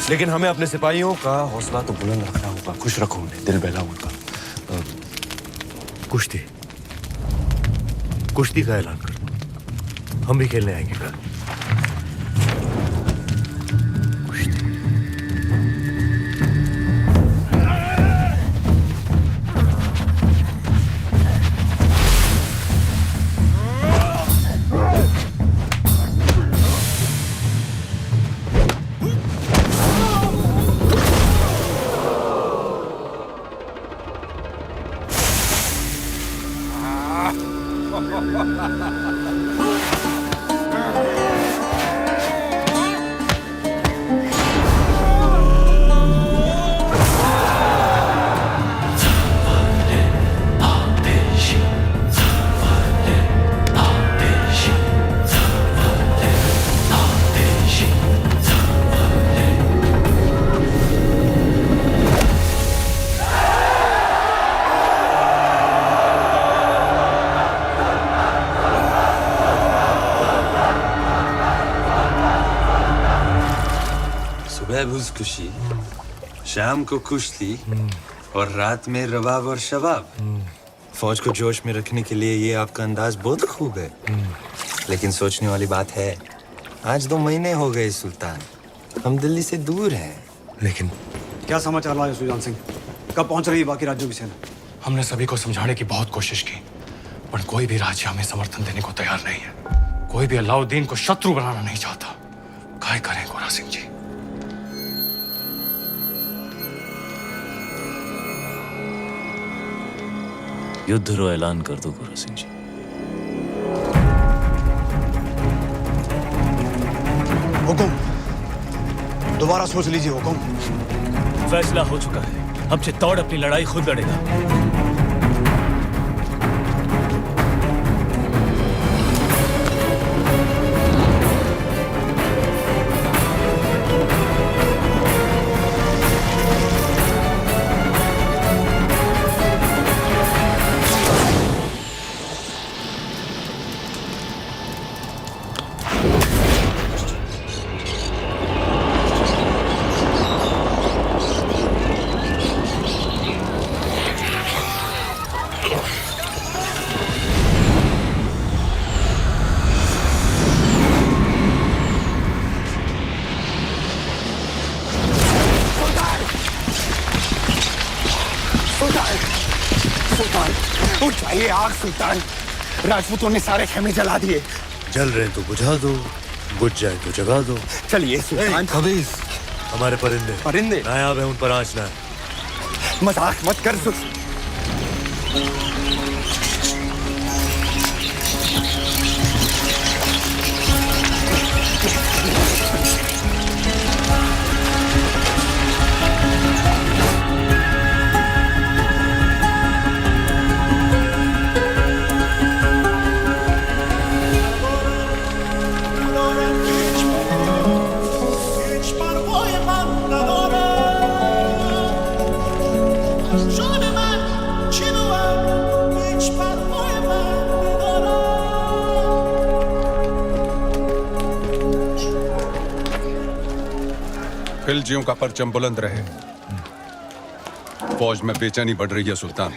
लेकिन हमें अपने सिपाहियों का हौसला तो बुलंद रखना होगा। खुश रखो उन्हें, दिल बहला उनका। कुश्ती का ऐलान कर दो, हम भी खेलने आएंगे कल। खुशी, शाम को कुश्ती और रात में रबाब और शबाब। फौज को जोश में रखने के लिए ये आपका अंदाज बहुत खूब है। लेकिन सोचने वाली बात है, आज 2 महीने हो गए सुल्तान, हम दिल्ली से दूर हैं। लेकिन क्या समाचार लाए सुजान सिंह? कब पहुंच रही है बाकी राज्यों की सेना? हमने सभी को समझाने की बहुत कोशिश की, पर कोई भी राज्य हमें समर्थन देने को तैयार नहीं है। कोई भी अलाउद्दीन को शत्रु बनाना नहीं चाहता। काय करें गोरा सिंह जी? युद्ध रो ऐलान कर दो गोरा सिंह जी। हुकुम, दोबारा सोच लीजिए हुकुम। फैसला हो चुका है, अब चित्तौड़ अपनी लड़ाई खुद लड़ेगा। उठाइए आग सुल्तान, राजपूतों ने सारे खेमे जला दिए। जल रहे तो बुझा दो, बुझ जाए तो जगा दो। चलिए सुल्तान। खबीस, हमारे परिंदे परिंदे नायाब है, उन पर आंच ना। मजाक मत कर। खिलजियों का परचम बुलंद रहे। फौज में बेचैनी बढ़ रही है सुल्तान।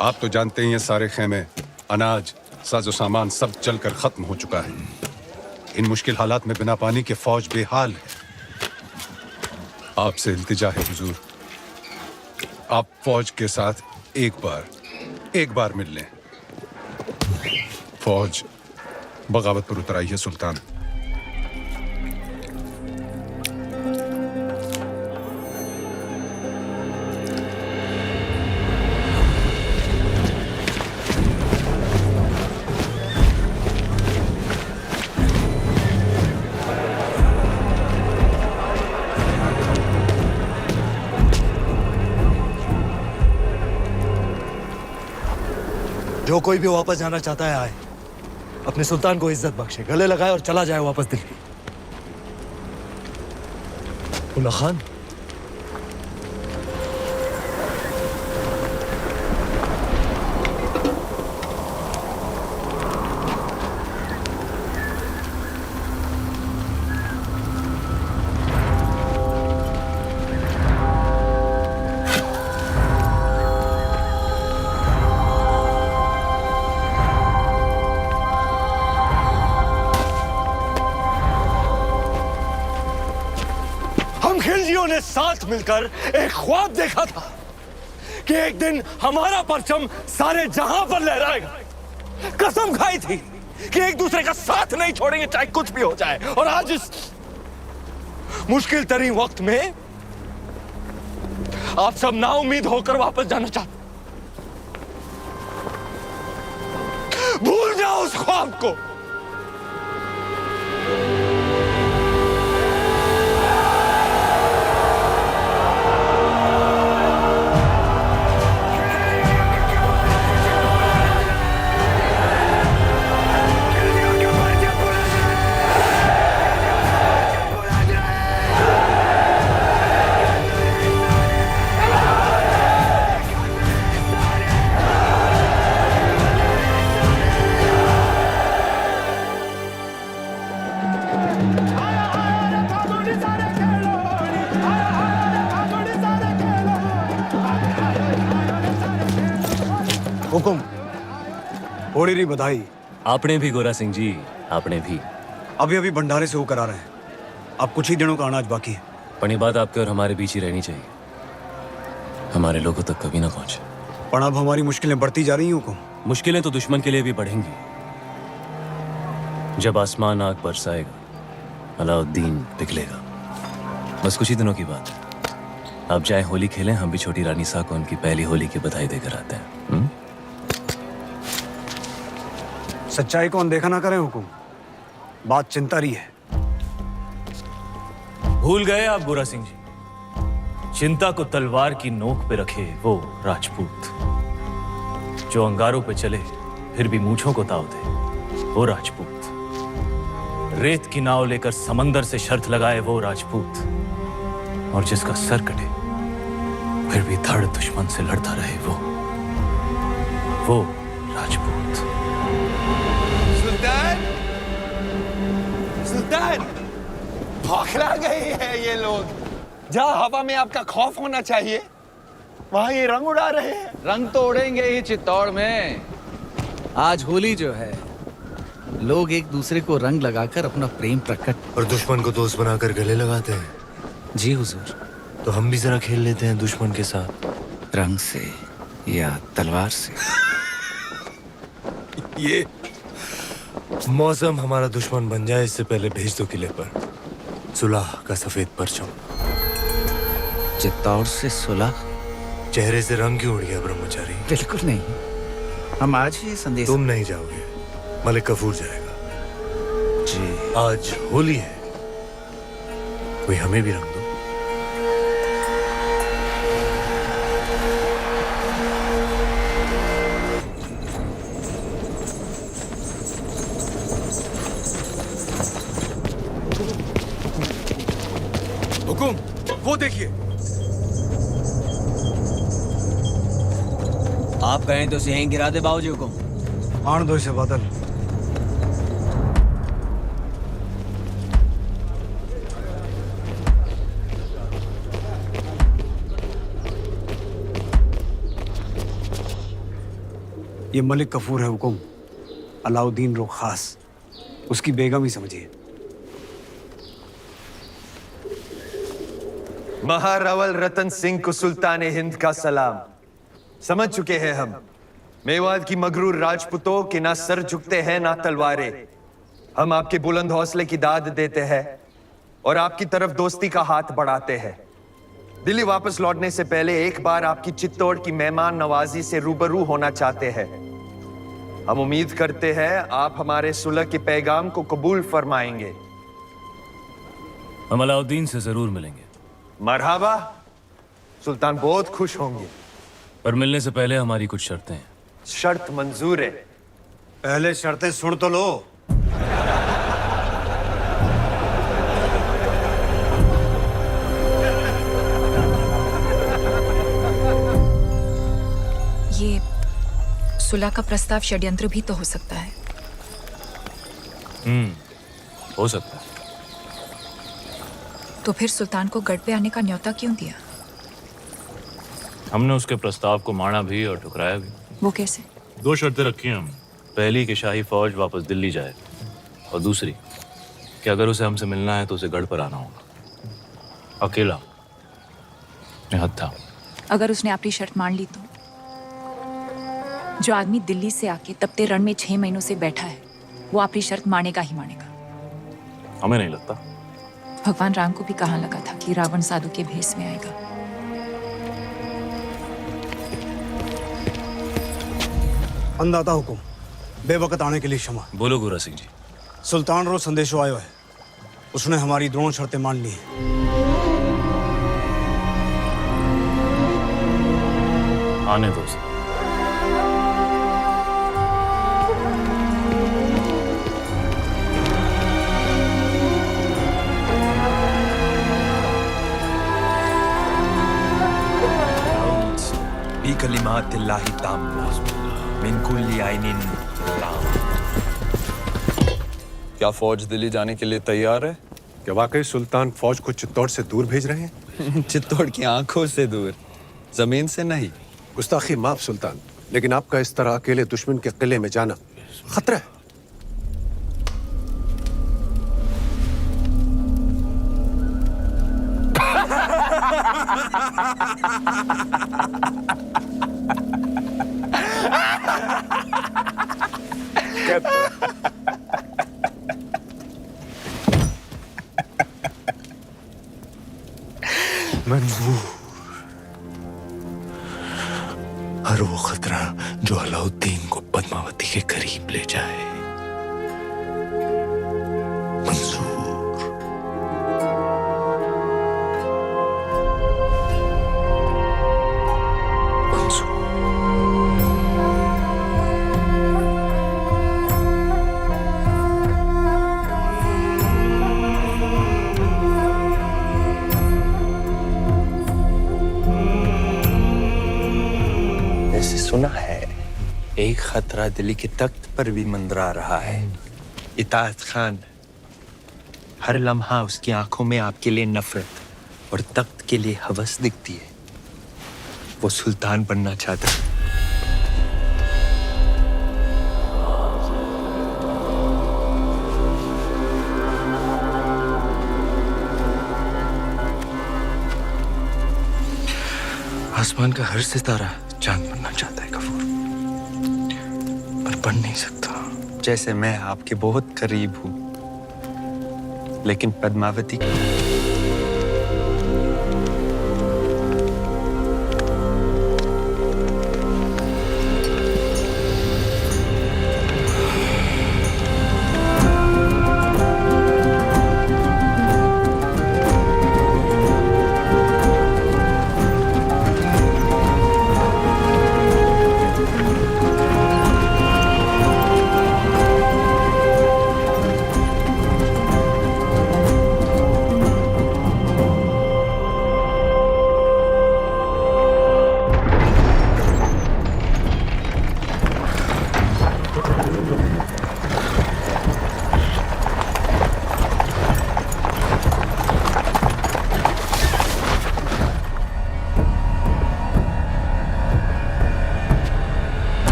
आप तो जानते ही हैं, सारे खेमे, अनाज, साजो सामान सब जलकर खत्म हो चुका है। इन मुश्किल हालात में बिना पानी के फौज बेहाल है। आपसे इल्तिजा है हुजूर, आप फौज के साथ एक बार एक बार मिल लें। फौज बगावत पर उतर आई है सुल्तान। जो कोई भी वापस जाना चाहता है आए, अपने सुल्तान को इज्जत बख्शे, गले लगाए और चला जाए वापस दिल्ली। उल्ला खान, खिलजियों ने साथ मिलकर एक ख्वाब देखा था कि एक दिन हमारा परचम सारे जहां पर लहराएगा। कसम खाई थी कि एक दूसरे का साथ नहीं छोड़ेंगे चाहे कुछ भी हो जाए। और आज इस मुश्किल तरीन वक्त में आप सब नाउम्मीद होकर वापस जाना चाहते। भूल जाओ उस ख्वाब को। हुकुम, होड़ी री बधाई। आपने भी गोरा सिंह जी, आपने भी। अभी अभी भंडारे से होकर आ रहे हैं। अब कुछ ही दिनों का अनाज बाकी है। पण ये बात आपके और हमारे बीच ही रहनी चाहिए, हमारे लोगों तक कभी ना पहुंचे। पर अब हमारी मुश्किलें बढ़ती जा रही हैं हुकुम। मुश्किलें तो दुश्मन के लिए भी बढ़ेंगी। जब आसमान आग बरसाएगा, अलाउद्दीन पिघलेगा। बस कुछ ही दिनों की बात है। अब जाए होली खेलें, हम भी छोटी रानी सा को उनकी पहली होली की बधाई देकर आते हैं। सच्चाई को अनदेखा ना करें हुकुम, बात चिंता रही है। भूल गए आप गोरा सिंह जी, चिंता को तलवार की नोक पे रखे वो राजपूत, जो अंगारों पे चले फिर भी मूंछों को ताव दे वो राजपूत, रेत की नाव लेकर समंदर से शर्त लगाए वो राजपूत, और जिसका सर कटे फिर भी धड़ दुश्मन से लड़ता रहे वो राजपूत। सुल्तान, सुल्तान, बौखला गए हैं ये लोग। जहाँ हवा में आपका खौफ होना चाहिए, वहाँ ये रंग उड़ा रहे हैं। रंग तो उड़ेंगे ही चित्तौड़ में। आज होली जो है, लोग एक दूसरे को रंग लगाकर अपना प्रेम प्रकट और दुश्मन को दोस्त बनाकर गले लगाते हैं। जी हुजूर। तो हम भी जरा खेल लेते हैं दुश्मन के साथ, रंग से या तलवार से। ये मौसम हमारा दुश्मन बन जाए इससे पहले भेज दो किले पर सुलह का सफेद परचम। चित्तौड़ से सुलह? चेहरे से रंग क्यों उड़ गया ब्रह्मचारी? बिल्कुल नहीं, हम आज ही संदेश। तुम नहीं जाओगे, मलिक कफूर जाएगा। जी, आज होली है, कोई हमें भी रंग दो। हुकुम, वो देखिए। आप कहें तो यहीं गिरा दे बाबूजी हुकुम। आन दो इसे बादल। ये मलिक कफूर है हुकुम, अलाउद्दीन रो खास, उसकी बेगम ही समझिए। महारावल रतन सिंह को सुल्तान हिंद का सलाम। समझ चुके हैं हम मेवात की मगरूर राजपूतों के ना सर झुकते हैं ना तलवारें। हम आपके बुलंद हौसले की दाद देते हैं और आपकी तरफ दोस्ती का हाथ बढ़ाते हैं। दिल्ली वापस लौटने से पहले एक बार आपकी चित्तौड़ की मेहमान नवाजी से रूबरू होना चाहते हैं। हम उम्मीद करते हैं आप हमारे सुलह के पैगाम को कबूल फरमाएंगे। हम अलाउद्दीन से जरूर मिलेंगे। मरहबा, सुल्तान बहुत खुश होंगे। पर मिलने से पहले हमारी कुछ शर्तें हैं। शर्त मंजूर है। पहले शर्तें सुन तो लो। ये सुलह का प्रस्ताव षड्यंत्र भी तो हो सकता है। हो सकता है। तो फिर सुल्तान को गढ़ पे आने का न्योता क्यों दिया? हमने उसके प्रस्ताव को माना भी और ठुकराया भी। वो कैसे? 2 शर्तें रखी हैं हमने। पहली कि शाही फौज वापस दिल्ली जाए, और दूसरी कि अगर उसे हमसे मिलना है तो उसे गढ़ पर आना होगा, अकेला, निहत्था। अगर उसने अपनी शर्त मान ली तो? जो आदमी दिल्ली से आके तपते रण में 6 महीनों से बैठा है, वो अपनी शर्त मानेगा ही मानेगा। हमें नहीं लगता। भगवान राम को भी कहाँ लगा था कि रावण साधु के भेष में आएगा। अंदाता हुकुम, बेवकत आने के लिए क्षमा। बोलो गोरा सिंह जी। सुल्तान रो संदेशो आयो है। उसने हमारी दोनों शर्तें मान ली हैं। आने दो उसे। बिकलिमातिल्लाहि ताम्मा मिन कुल्ली आइनिन लाम। क्या फौज दिल्ली जाने के लिए तैयार है? क्या वाकई सुल्तान फौज को चित्तौड़ से दूर भेज रहे हैं? चित्तौड़ की आंखों से दूर, जमीन से नहीं। गुस्ताखी माफ सुल्तान, लेकिन आपका इस तरह अकेले दुश्मन के किले में जाना खतरा है। मंजूर, हर वो खतरा जो अलाउद्दीन को पद्मावती के करीब ले जाए मंजूर। सुना है एक खतरा दिल्ली के तख्त पर भी मंडरा रहा है। इताअत खान, हर लम्हा उसकी आंखों में आपके लिए नफरत और तख्त के लिए हवस दिखती है। वो सुल्तान बनना चाहता है। आसमान का हर सितारा चांद बनना चाहता है गफूर, पर बन नहीं सकता। जैसे मैं आपके बहुत करीब हूं, लेकिन पद्मावती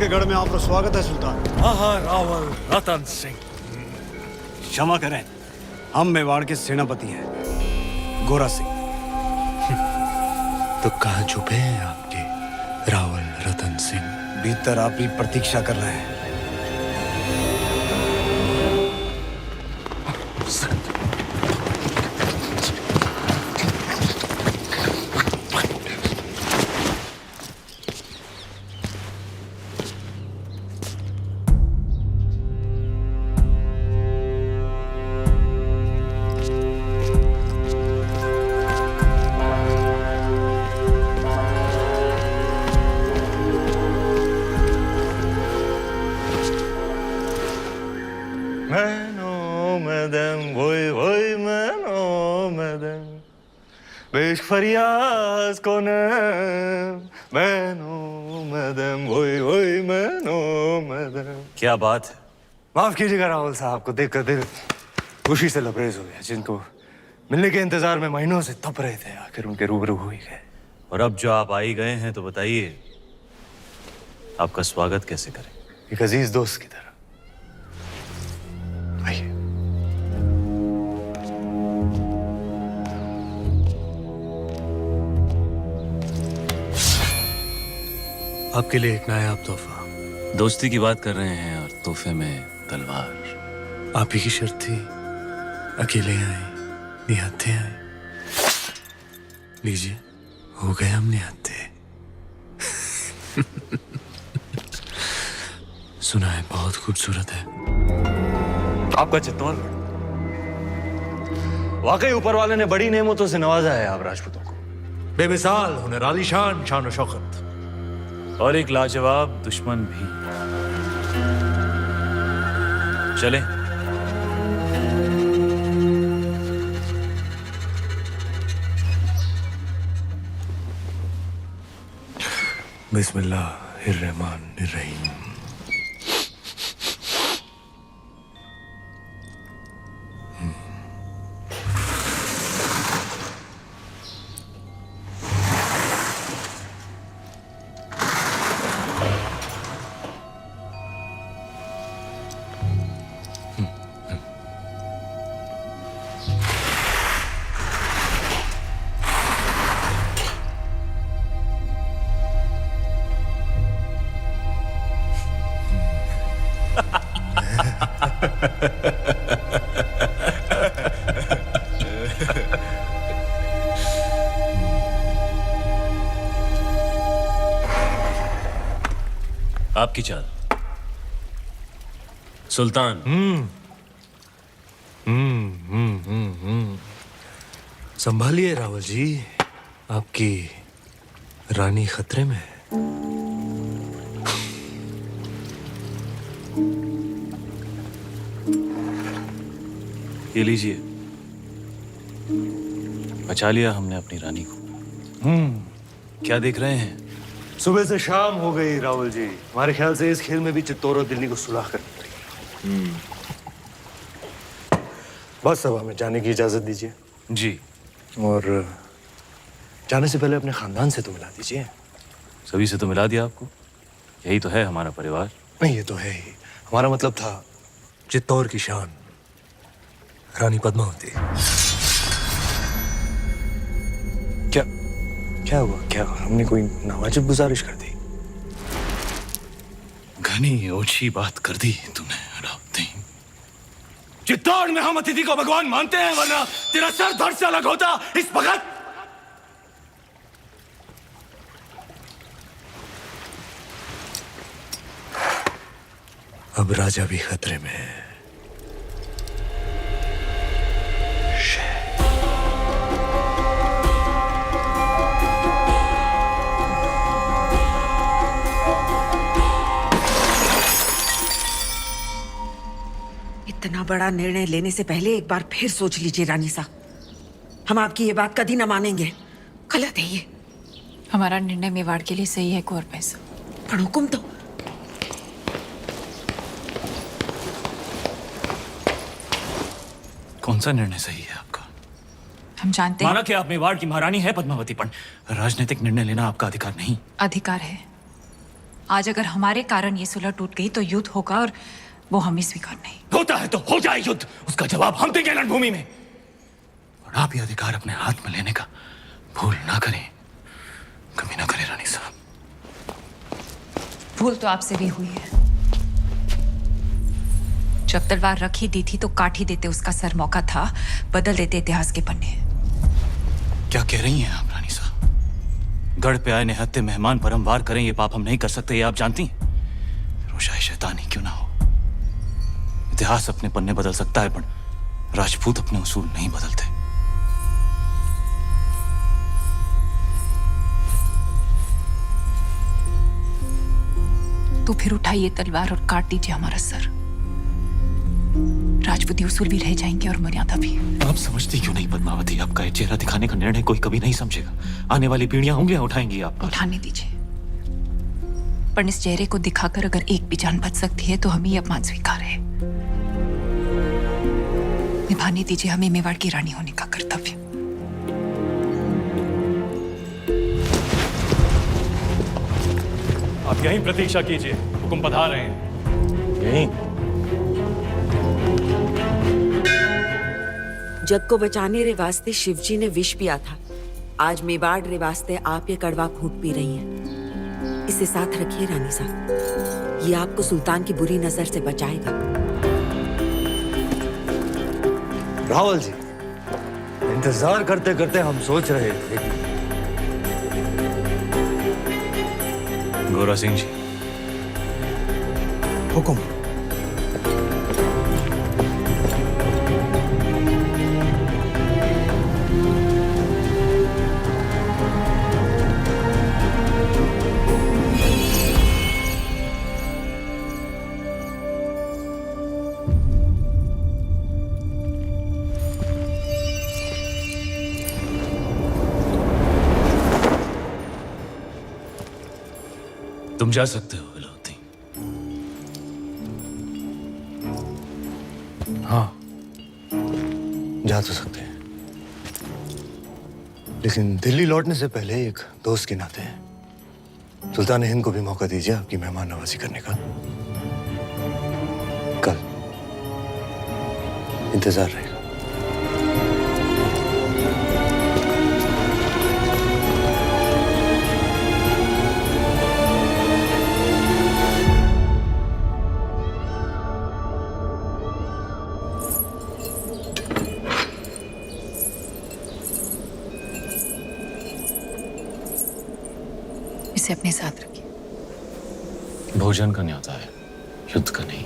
के गढ़ में आपका स्वागत है सुल्तान। महारावल रतन सिंह। क्षमा करें, हम मेवाड़ के सेनापति हैं, गोरा सिंह। तो कहाँ छुपे हैं आपके रावल रतन सिंह? भीतर आपकी प्रतीक्षा कर रहे हैं। फरियाज कौन मैनो मदम वोई वोई मैनो मदम। क्या बात है? माफ कीजिएगा राहुल साहब को देखकर दिल खुशी से लबरेज हो गया। जिनको मिलने के इंतजार में महीनों से तप रहे थे, आखिर उनके रूबरू हो ही गए। और अब जो आप आ ही गए हैं तो बताइए आपका स्वागत कैसे करें? एक अजीज दोस्त की तरह। आइए। आपके लिए एक नायाब तोहफा। दोस्ती की बात कर रहे हैं और तोहफे में तलवार। आप ही की शर्त थी, अकेले आए, निहत्थे आए। लीजिए, हो गए हम निहत्थे। सुना है बहुत खूबसूरत है आपका चित्तौड़गढ़। वाकई ऊपर वाले ने बड़ी नेमतों से नवाजा है आप राजपूतों को। बेमिसाल हुनर, आलीशान शान और शौकत, और एक लाजवाब दुश्मन भी। चले। बिस्मिल्लाहिर्रहमानिर्रहीम। आपकी चाल सुल्तान। संभालिए रावल जी, आपकी रानी खतरे में है। ये लीजिए, बचा लिया हमने अपनी रानी को। क्या देख रहे हैं? सुबह से शाम हो गई राहुल जी। हमारे ख्याल से इस खेल में भी चित्तौड़ और दिल्ली को सुलह करनी पड़ेगी। बस अब हमें जाने की इजाजत दीजिए। जी। और जाने से पहले अपने खानदान से तो मिला दीजिए। सभी से तो मिला दिया आपको, यही तो है हमारा परिवार। नहीं, ये तो है ही। हमारा मतलब था चित्तौड़ की शान रानी पद्मावती। क्या हुआ? क्या हमने कोई नावाजिब गुजारिश कर दी? घनी ओछी बात कर दी तूने अलाउद्दीन। चित्तौड़ में हम अतिथि को भगवान मानते हैं, वरना तेरा सर धड़ से अलग होता इस वक्त। अब राजा भी खतरे में है। इतना बड़ा निर्णय लेने से पहले एक बार फिर सोच लीजिए रानी साहब। हम आपकी ये बात कभी ना मानेंगे, गलत है ये। हमारा निर्णय मेवाड़ के लिए सही है कुंवर पैसा। पर हुक्म तो। कौन सा निर्णय सही है आपका? हम जानते माना हैं कि आप मेवाड़ की महारानी है पद्मावती, पर राजनीतिक निर्णय लेना आपका अधिकार नहीं। अधिकार है, आज अगर हमारे कारण ये सुलह टूट गई तो युद्ध होगा और वो हमें स्वीकार नहीं। होता है तो हो जाए युद्ध, उसका जवाब हम देंगे रणभूमि में। और आप ये अधिकार अपने हाथ में लेने का भूल ना करें, कभी ना करें रानी साहब। भूल तो आपसे भी हुई है। जब तलवार रख ही दी थी तो काट ही देते उसका सर, मौका था बदल देते इतिहास के पन्ने। क्या कह रही हैं आप रानी साहब? गढ़ पे आए निहत्ते मेहमान पर हम वार करें, ये पाप हम नहीं कर सकते, ये आप जानती हैं। रोशाई शैतानी क्यों ना हो, इतिहास अपने पन्ने बदल सकता है पर राजपूत अपने उसूल नहीं बदलते। तो फिर उठाइए तलवार और काट दीजिए हमारा सर। राजपूती उसूल भी रह जाएंगे और मर्यादा भी। आप समझती क्यों नहीं पद्मावती, आपका ये चेहरा दिखाने का निर्णय कोई कभी नहीं समझेगा। आने वाली पीढ़ियां उंगलियां उठाएंगी आप पर। उठाने दीजिए, पर इस चेहरे को दिखाकर अगर एक भी जान बच सकती है तो हमें ये अपमान स्वीकार है। निभाने दीजिए हमें मेवाड़ की रानी होने का कर्तव्य। आप यहीं प्रतीक्षा कीजिए, हुकुम पधार रहे हैं। यहीं जग को बचाने रे वास्ते शिवजी ने विष पिया था। आज मेवाड़ रे वास्ते आप ये कड़वा घूंट पी रही हैं। इसे साथ रखिए रानी साहब, ये आपको सुल्तान की बुरी नजर से बचाएगा। रावल जी, इंतजार करते करते हम सोच रहे थे। गोरा सिंह जी, हुकुम। तुम जा सकते हो अलाउद्दीन। हाँ, जा तो सकते हैं, लेकिन दिल्ली लौटने से पहले एक दोस्त के नाते सुल्तान हिंद को भी मौका दीजिए आपकी मेहमान नवाजी करने का। कल इंतजार रहेगा। इसे अपने साथ रखिए। भोजन का न्योता है, युद्ध का नहीं।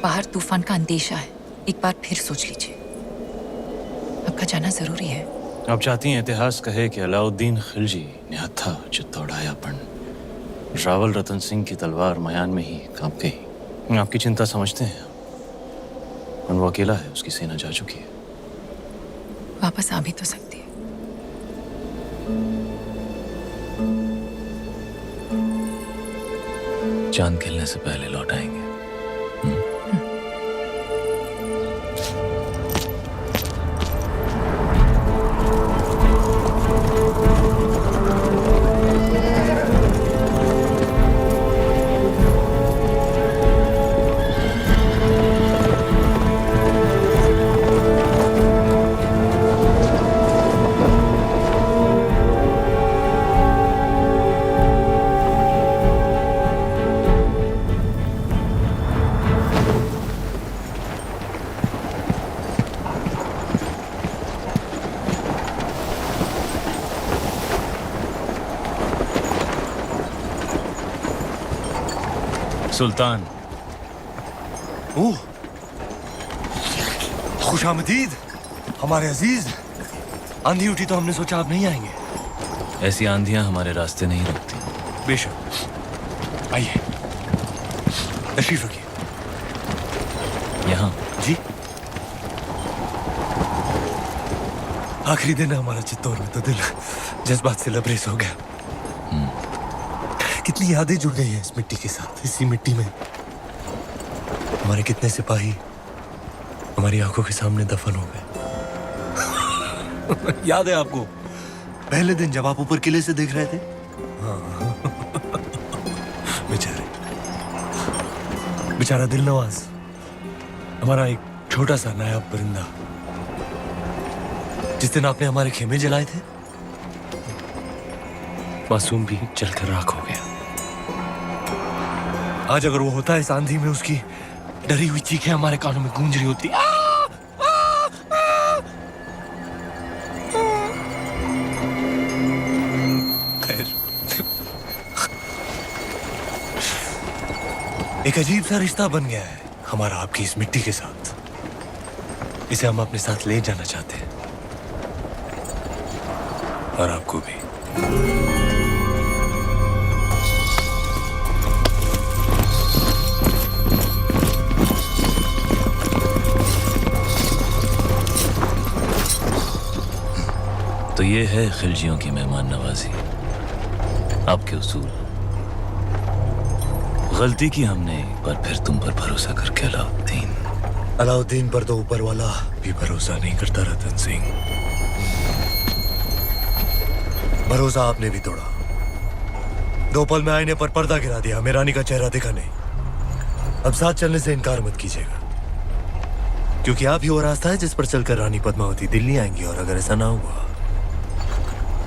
बाहर तूफान का अंदेशा है, एक बार फिर सोच लीजिए। आपका जाना जरूरी है। आप चाहती हैं इतिहास कहे कि अलाउद्दीन खिलजी निहत्था चित्तौड़ायापन रावल रतन सिंह की तलवार मयान में ही कांप गई। आपकी चिंता समझते हैं, और वो अकेला है, उसकी सेना जा चुकी है। वापस आ भी तो सकती है। चांद खिलने से पहले लौट आएंगे। सुल्तान। ओह, खुशामदीद हमारे अजीज। आंधी उठी तो हमने सोचा आप नहीं आएंगे। ऐसी आंधियां हमारे रास्ते नहीं रुकती। बेशक, आइए, तशरीफ रखिए। यहाँ जी, आखिरी दिन है हमारा चित्तौड़ में, तो दिल जज्बात से लबरेज हो गया। कितनी यादें जुड़ गई हैं इस मिट्टी के साथ। इसी मिट्टी में हमारे कितने सिपाही हमारी आंखों के सामने दफन हो गए। याद है आपको पहले दिन जब आप ऊपर किले से देख रहे थे? हाँ। बेचारा दिल नवाज, हमारा एक छोटा सा नायाब परिंदा, जिस दिन आपने हमारे खेमे जलाए थे, मासूम भी जलकर राख हो गया। आज अगर वो होता इस आंधी में, उसकी डरी हुई चीखें हमारे कानों में गूंज रही होती। एक अजीब सा रिश्ता बन गया है हमारा आपकी इस मिट्टी के साथ। इसे हम अपने साथ ले जाना चाहते हैं, और आपको भी। तो ये है खिलजियों की मेहमान नवाजी, आपके उसूल। गलती की हमने एक बार फिर तुम पर भरोसा करके अलाउद्दीन पर तो ऊपर वाला भी भरोसा नहीं करता रतन सिंह। भरोसा आपने भी तोड़ा। 2 पल में आईने पर पर्दा गिरा दिया, हमें रानी का चेहरा दिखा नहीं। अब साथ चलने से इनकार मत कीजिएगा, क्योंकि आप ही वो रास्ता है जिस पर चलकर रानी पद्मावती दिल्ली आएंगी, और अगर ऐसा ना हुआ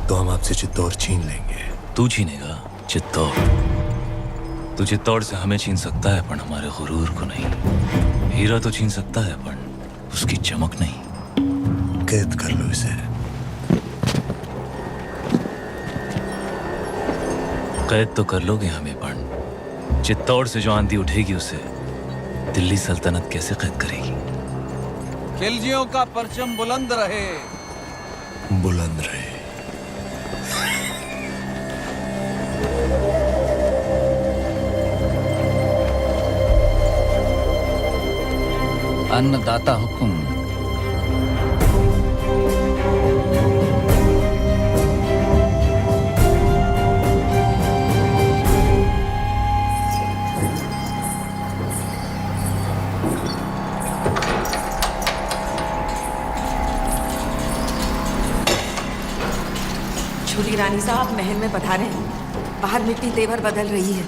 तो हम आपसे चित्तौड़ छीन लेंगे। तू छीनेगा चित्तौड़? तू चित्तौड़ से हमें छीन सकता है, पर हमारे गुरूर को नहीं। हीरा तो छीन सकता है, पर उसकी चमक नहीं। कैद कर लो इसे। कैद तो कर लोगे हमें, पर चित्तौड़ से जो आंधी उठेगी उसे दिल्ली सल्तनत कैसे कैद करेगी? खिलजियों का परचम बुलंद रहे। बुलंद रहे। अन्नदाता हुकुम। छोटी रानी साहब महल में पधारे हैं। बाहर मिट्टी तेवर बदल रही है,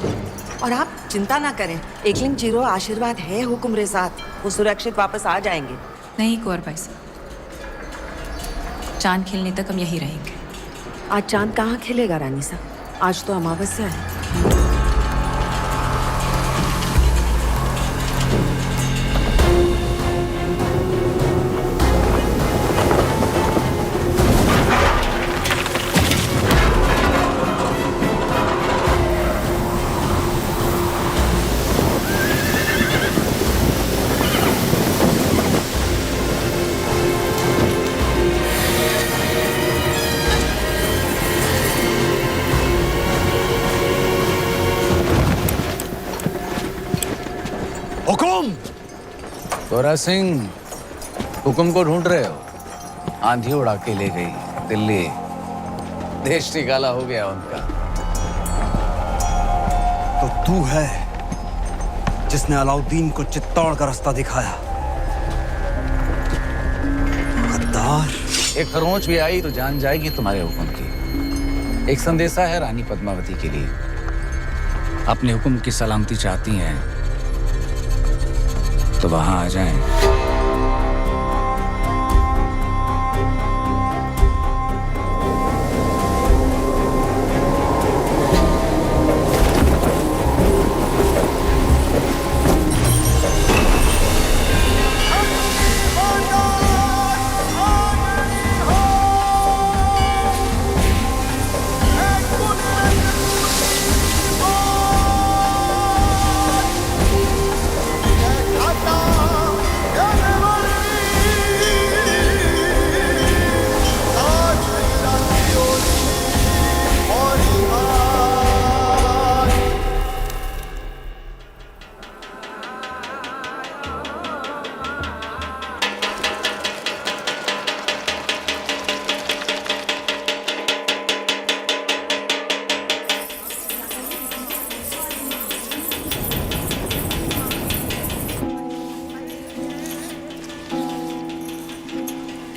और आप चिंता ना करें। एकलिंग जीरो आशीर्वाद है हुक्म साथ, वो सुरक्षित वापस आ जाएंगे। नहीं कुंवर भाई साहब, चांद खिलने तक हम यही रहेंगे। आज चांद कहाँ खिलेगा रानी साहब? आज तो अमावस्या है। गोरा सिंह, हुक्म को ढूंढ रहे हो? आंधी उड़ा के ले गई दिल्ली, देश निकाला हो गया उनका। तो तू है जिसने अलाउद्दीन को चित्तौड़ का रास्ता दिखाया। गद्दार। एक खरोंच भी आई तो जान जाएगी तुम्हारे हुक्म की। एक संदेशा है रानी पद्मावती के लिए। अपने हुक्म की सलामती चाहती हैं तो वहां आ जाएं।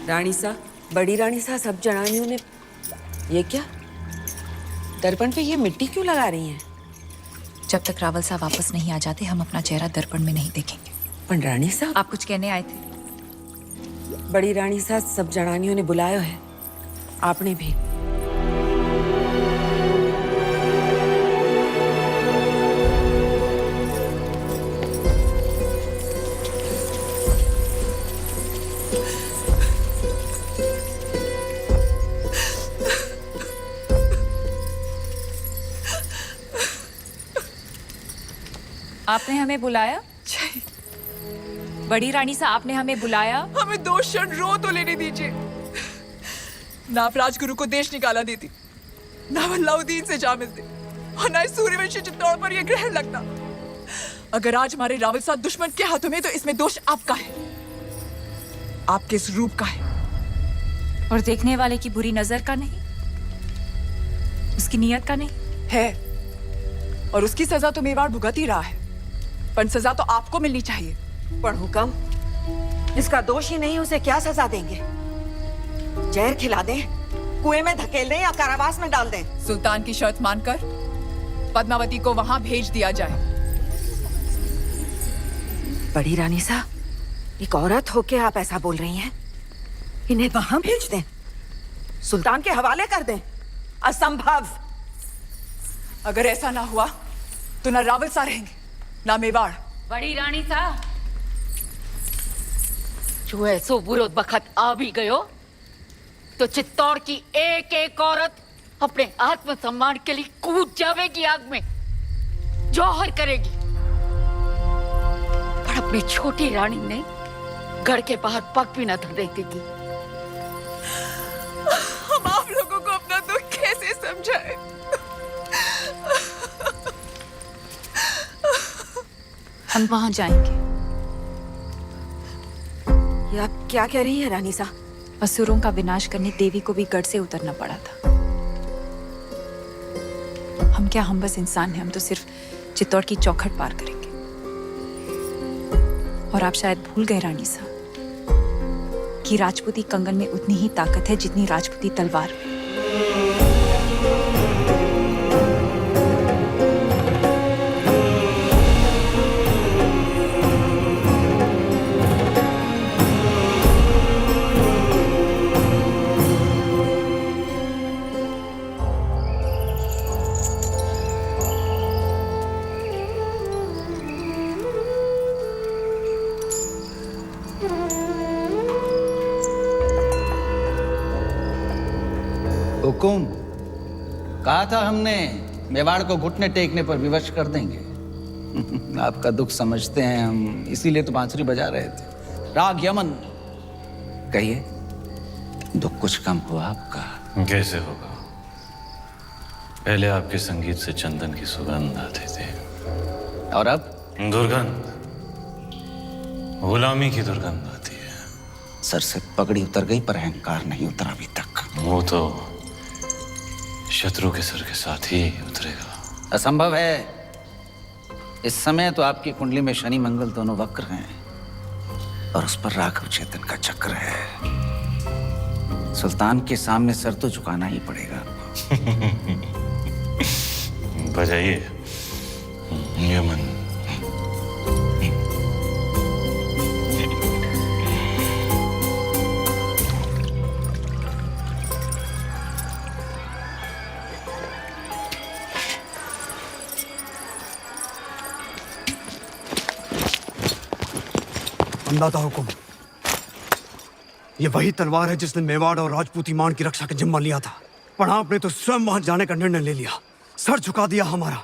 रानी सा, बड़ी रानी सा, सब जनानियों ने ये क्या दर्पण पे ये मिट्टी क्यों लगा रही हैं? जब तक रावल साहब वापस नहीं आ जाते हम अपना चेहरा दर्पण में नहीं देखेंगे। पण रानी साहब, आप कुछ कहने आए थे? बड़ी रानी साहब, सब जनानियों ने बुलाया है, आपने भी। आपने हमें बुलाया? बड़ी रानी साहब, आपने हमें बुलाया? हमें 2 क्षण रो तो लेने दीजिए। ना आप राजगुरु को देश निकाला देती, ना अलाउद्दीन से जा मिलते, और ना इस सूर्यवंशी चित्तौड़ पर यह ग्रहण लगता। अगर आज हमारे रावल साहब दुश्मन के हाथों में, तो इसमें दोष आपका है, आपके इस रूप का है। और देखने वाले की बुरी नजर का नहीं, उसकी नीयत का नहीं है। और उसकी सजा तो मेवाड़ भुगत ही रहा है, पर सजा तो आपको मिलनी चाहिए। पर हुक्म, जिसका दोष ही नहीं उसे क्या सजा देंगे? जहर खिला दें, कुएं में धकेल दें या कारावास में डाल दें? सुल्तान की शर्त मानकर पद्मावती को वहां भेज दिया जाए। बड़ी रानी साहब, एक औरत होके आप ऐसा बोल रही हैं? इन्हें वहां भेज दें, सुल्तान के हवाले कर दें? असंभव। अगर ऐसा ना हुआ तो ना रावल सा रहेंगे, ना मेवाड़। बड़ी रानी साहब, जो ऐसो बुरो बखत आ भी गयो तो चित्तौड़ की एक एक औरत अपने आत्मसम्मान के लिए कूद जावेगी आग में, जौहर करेगी। पर अपनी छोटी रानी ने गढ़ के बाहर पग भी न धरने देगी। हम आप लोगों को अपना दुख कैसे समझाएं? हम वहां जाएंगे। ये आप क्या कह रही हैं रानी साहब? असुरों का विनाश करने देवी को भी गढ़ से उतरना पड़ा था। हम क्या, हम बस इंसान हैं, हम तो सिर्फ चित्तौड़ की चौखट पार करेंगे। और आप शायद भूल गए रानी साहब कि राजपूती कंगन में उतनी ही ताकत है जितनी राजपूती तलवार में। हुकुम, कहा था हमने मेवाड़ को घुटने टेकने पर विवश कर देंगे। आपका दुख समझते हैं हम, इसीलिए तो बांसुरी बजा रहे थे। राग यमन, कहिए, दुख कुछ कम हुआ आपका? कैसे होगा? पहले आपके संगीत से चंदन की सुगंध आती थी, और अब दुर्गंध, गुलामी की दुर्गंध आती है। सर से पगड़ी उतर गई पर अहंकार नहीं उतरा अभी तक। वो तो शत्रु के सर के साथ ही उतरेगा। असंभव है। इस समय तो आपकी कुंडली में शनि मंगल दोनों वक्र हैं, और उस पर राघव चेतन का चक्र है। सुल्तान के सामने सर तो झुकाना ही पड़ेगा। बजाइए यमन। अंदाता हुकुम, ये वही तलवार है जिसने मेवाड़ और राजपूती मान की रक्षा का जिम्मा लिया था, पर आपने तो स्वयं वहां जाने का निर्णय ले लिया, सर झुका दिया हमारा।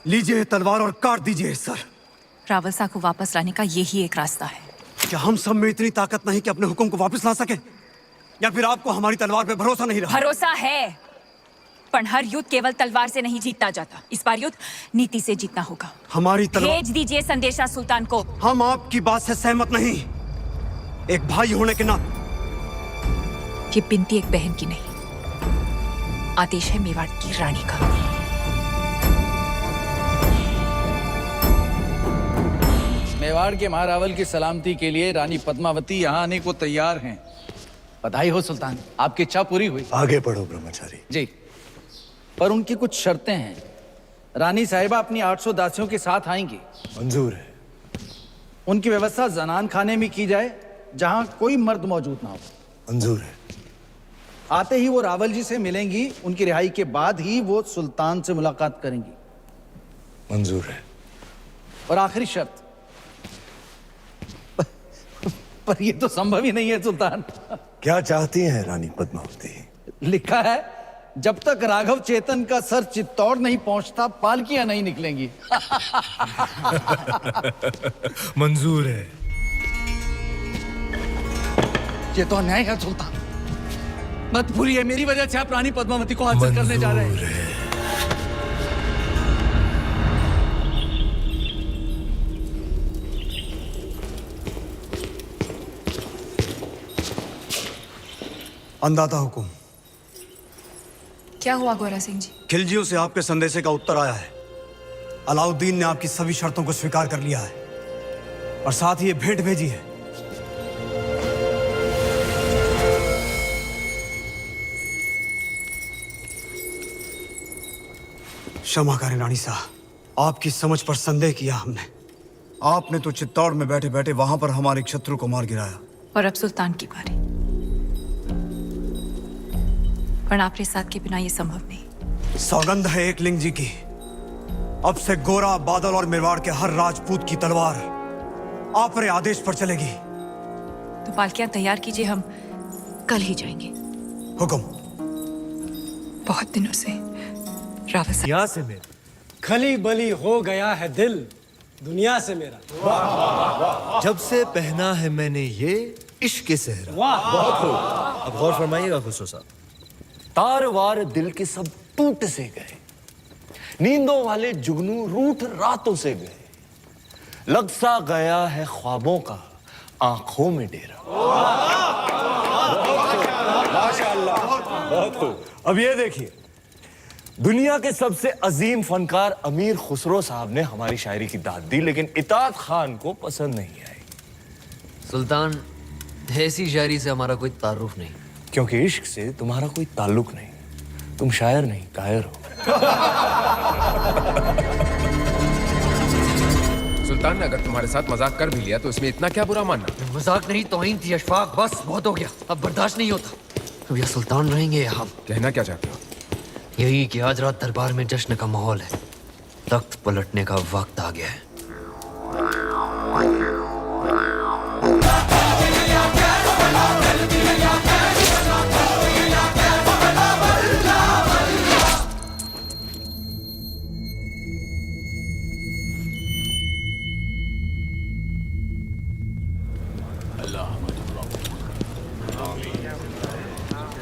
लीजिए तलवार और काट दीजिए सर। रावल साहब को वापस लाने का यही एक रास्ता है। क्या हम सब में इतनी ताकत नहीं कि अपने हुक्म को वापस ला सके, या फिर आपको हमारी तलवार पे भरोसा नहीं रहा? भरोसा है, पर हर युद्ध केवल तलवार से नहीं जीता जाता। इस बार युद्ध नीति से जीतना होगा। हमारी तलवार, भेज दीजिए संदेशा सुल्तान को। हम आपकी बात से सहमत नहीं। एक भाई होने के नाते ये बिनती एक बहन की नहीं, आदेश है मेवाड़ की रानी का। मेवाड़ के महारावल की सलामती के लिए रानी पद्मावती यहाँ आने को तैयार हैं। बधाई हो सुल्तान, आपकी इच्छा पूरी हुई। आगे बढ़ो ब्रह्मचारी जी, पर उनकी कुछ शर्तें हैं। रानी साहिबा अपनी 800 दासियों के साथ आएंगी। मंजूर है। उनकी व्यवस्था जनान खाने में की जाए, जहां कोई मर्द मौजूद ना हो। मंजूर है। आते ही वो रावल जी से मिलेंगी। उनकी रिहाई के बाद ही वो सुल्तान से मुलाकात करेंगी। मंजूर है। और आखिरी शर्त, पर ये तो संभव ही नहीं है सुल्तान। क्या चाहती हैं रानी पद्मावती? लिखा है, जब तक राघव चेतन का सर चित्तौड़ नहीं पहुंचता पालकियां नहीं निकलेंगी। मंजूर है। ये तो अन्याय है सुल्तान। मत भूलिए, मेरी वजह से आप रानी पद्मावती को हासिल करने जा रहे हैं। अंदाता हुकुम। क्या हुआ गोरा सिंह जी? खिलजियों से आपके संदेशे का उत्तर आया है। अलाउद्दीन ने आपकी सभी शर्तों को स्वीकार कर लिया है और साथ ही ये भेंट भेजी है। क्षमा करें रानी साहब, आपकी समझ पर संदेह किया हमने। आपने तो चित्तौड़ में बैठे बैठे वहां पर हमारे शत्रु को मार गिराया। और अब सुल्तान की बारी। पर आपके साथ के बिना ये संभव नहीं। सौगंध है एक लिंग जी की, अब से गोरा, बादल और मेवाड़ के हर राजपूत की तलवार आप रे आदेश पर चलेगी। तो पालकियां तैयार कीजिए, हम कल ही जाएंगे। हुक्म। बहुत दिनों से रावल साहब। यहाँ से मेरा खली बली हो गया है दिल दुनिया से मेरा। जब से पहना है मैंने ये इश्क सेहरा। बहुत खूब। अब गौर फरमाइएगा खुसरो साहब। तार वार दिल के सब टूट से गए, नींदों वाले जुगनू रूठ रातों से गए, लग सा गया है ख्वाबों का आंखों में डेरा। माशाअल्लाह, बहुत खूब। अब ये देखिए, दुनिया के सबसे अजीम फनकार अमीर खुसरो साहब ने हमारी शायरी की दाद दी, लेकिन इताद खान को पसंद नहीं आई। सुल्तान, ऐसी शायरी से हमारा कोई तारुफ नहीं। क्योंकि इश्क से तुम्हारा कोई ताल्लुक नहीं, तुम शायर नहीं कायर हो। सुल्तान ने अगर तुम्हारे साथ मजाक कर भी लिया तो इसमें इतना क्या बुरा मानना? मजाक नहीं, तौहीन थी अशफाक। बस बहुत हो गया, अब बर्दाश्त नहीं होता। अब या सुल्तान रहेंगे या हम। कहना क्या चाहते हो? यही कि आज रात दरबार में जश्न का माहौल है, तख्त पलटने का वक्त आ गया है।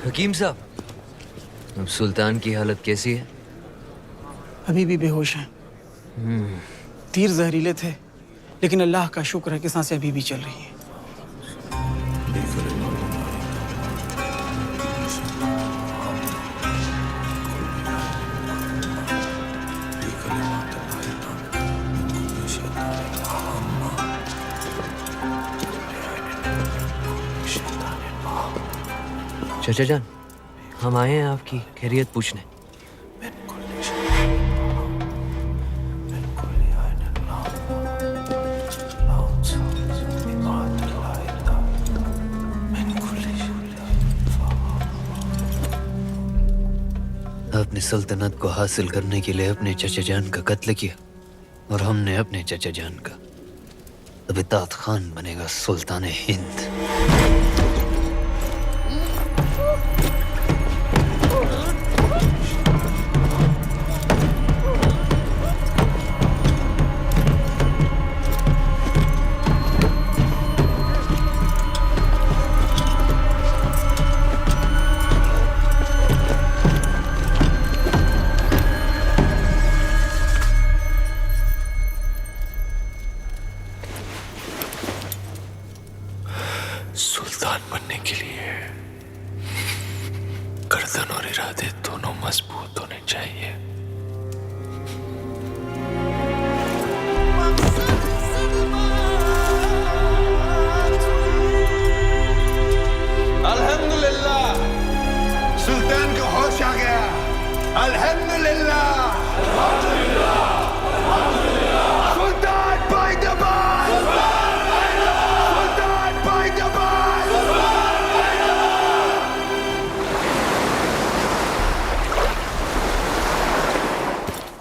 हकीम साहब, अब सुल्तान की हालत कैसी है? अभी भी बेहोश हैं। तीर जहरीले थे, लेकिन अल्लाह का शुक्र है कि सांसें अभी भी चल रही हैं। चाचा जान, हम आए हैं आपकी खैरियत पूछने। आपने सल्तनत को हासिल करने के लिए अपने चाचा जान का कत्ल किया और हमने अपने चाचा जान का। अब इताद खान बनेगा सुल्तान हिंद। सुल्तान बनने के लिए गर्दन और इरादे दोनों मजबूत होने चाहिए। अल्हम्दुलिल्लाह, सुल्तान को होश आ गया। अल्हम्दुलिल्लाह।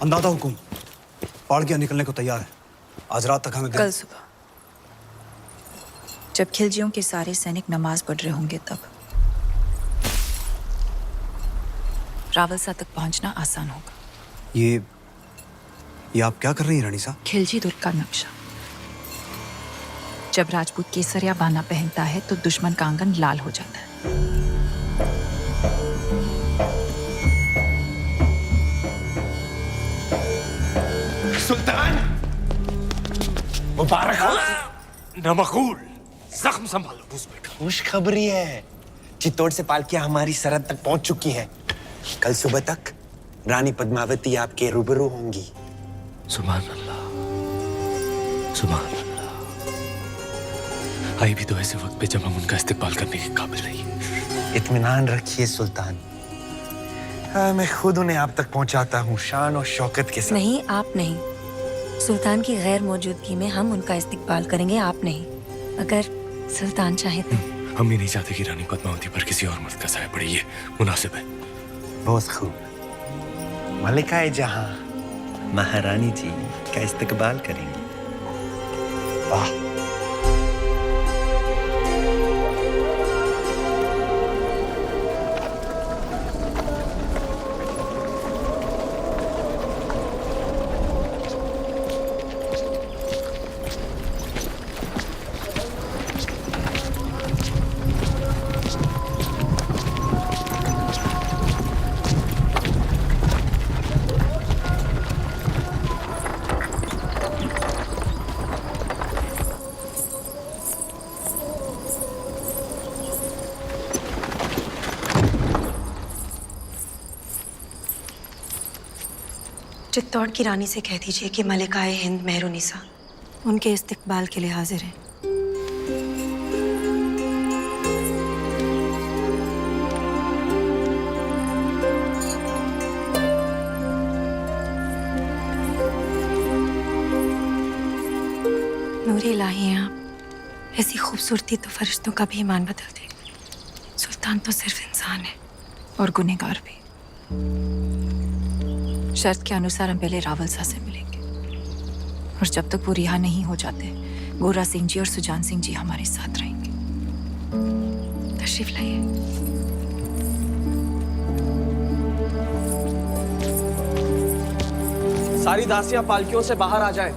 अंदाजा हुकुम, पाड़किया निकलने को तैयार है। आज रात तक हमें कल सुबह जब खिलजियों के सारे सैनिक नमाज पढ़ रहे होंगे तब रावलसा तक पहुंचना आसान होगा। ये आप क्या कर रही हैं रानी साहब? खिलजी दुर्ग का नक्शा। जब राजपूत केसरिया बाना पहनता है तो दुश्मन का आंगन लाल हो जाता है। सुल्तान मुबारक हो। नमकूल, जख्म संभालो। खुशखबरी है, चित्तौड़ से पालकियां हमारी सरहद तक पहुंच चुकी हैं। कल सुबह तक रानी पद्मावती आपके रूबरू होंगी। सुभान अल्लाह, सुभान अल्लाह। आई भी तो ऐसे वक्त पे जब हम उनका इस्तेमाल करने के काबिल नहीं। इत्मीनान रखिए सुल्तान, मैं खुद उन्हें आप तक पहुंचाता हूँ शान और शौकत के साथ। नहीं, आप नहीं। सुल्तान की गैर मौजूदगी में हम उनका इस्तिकबाल करेंगे, आप नहीं। अगर सुल्तान चाहे तो। हम भी नहीं चाहते कि रानी पद्मावती पर किसी और मर्द का साया पड़े, ये मुनासिब है। बहुत खूब। मलिकाए जहां महारानी जी का इस्तकबाल करेंगे। वाह। चित्तौड़ की रानी से कह दीजिए कि मलिकाए हिंद मेहरुनिसा उनके इस्तकबाल के लिए हाजिर है। नूरे इलाही हैं आप। ऐसी खूबसूरती तो फरिश्तों का भी ईमान बदल दे। सुल्तान तो सिर्फ इंसान है और गुनहगार भी। शर्त के अनुसार हम पहले रावलसा से मिलेंगे और जब तक वो रिहा नहीं हो जाते गोरा सिंह जी और सुजान सिंह जी हमारे साथ रहेंगे। तशरीफ लाइए। सारी दासियां पालकियों से बाहर आ जाए।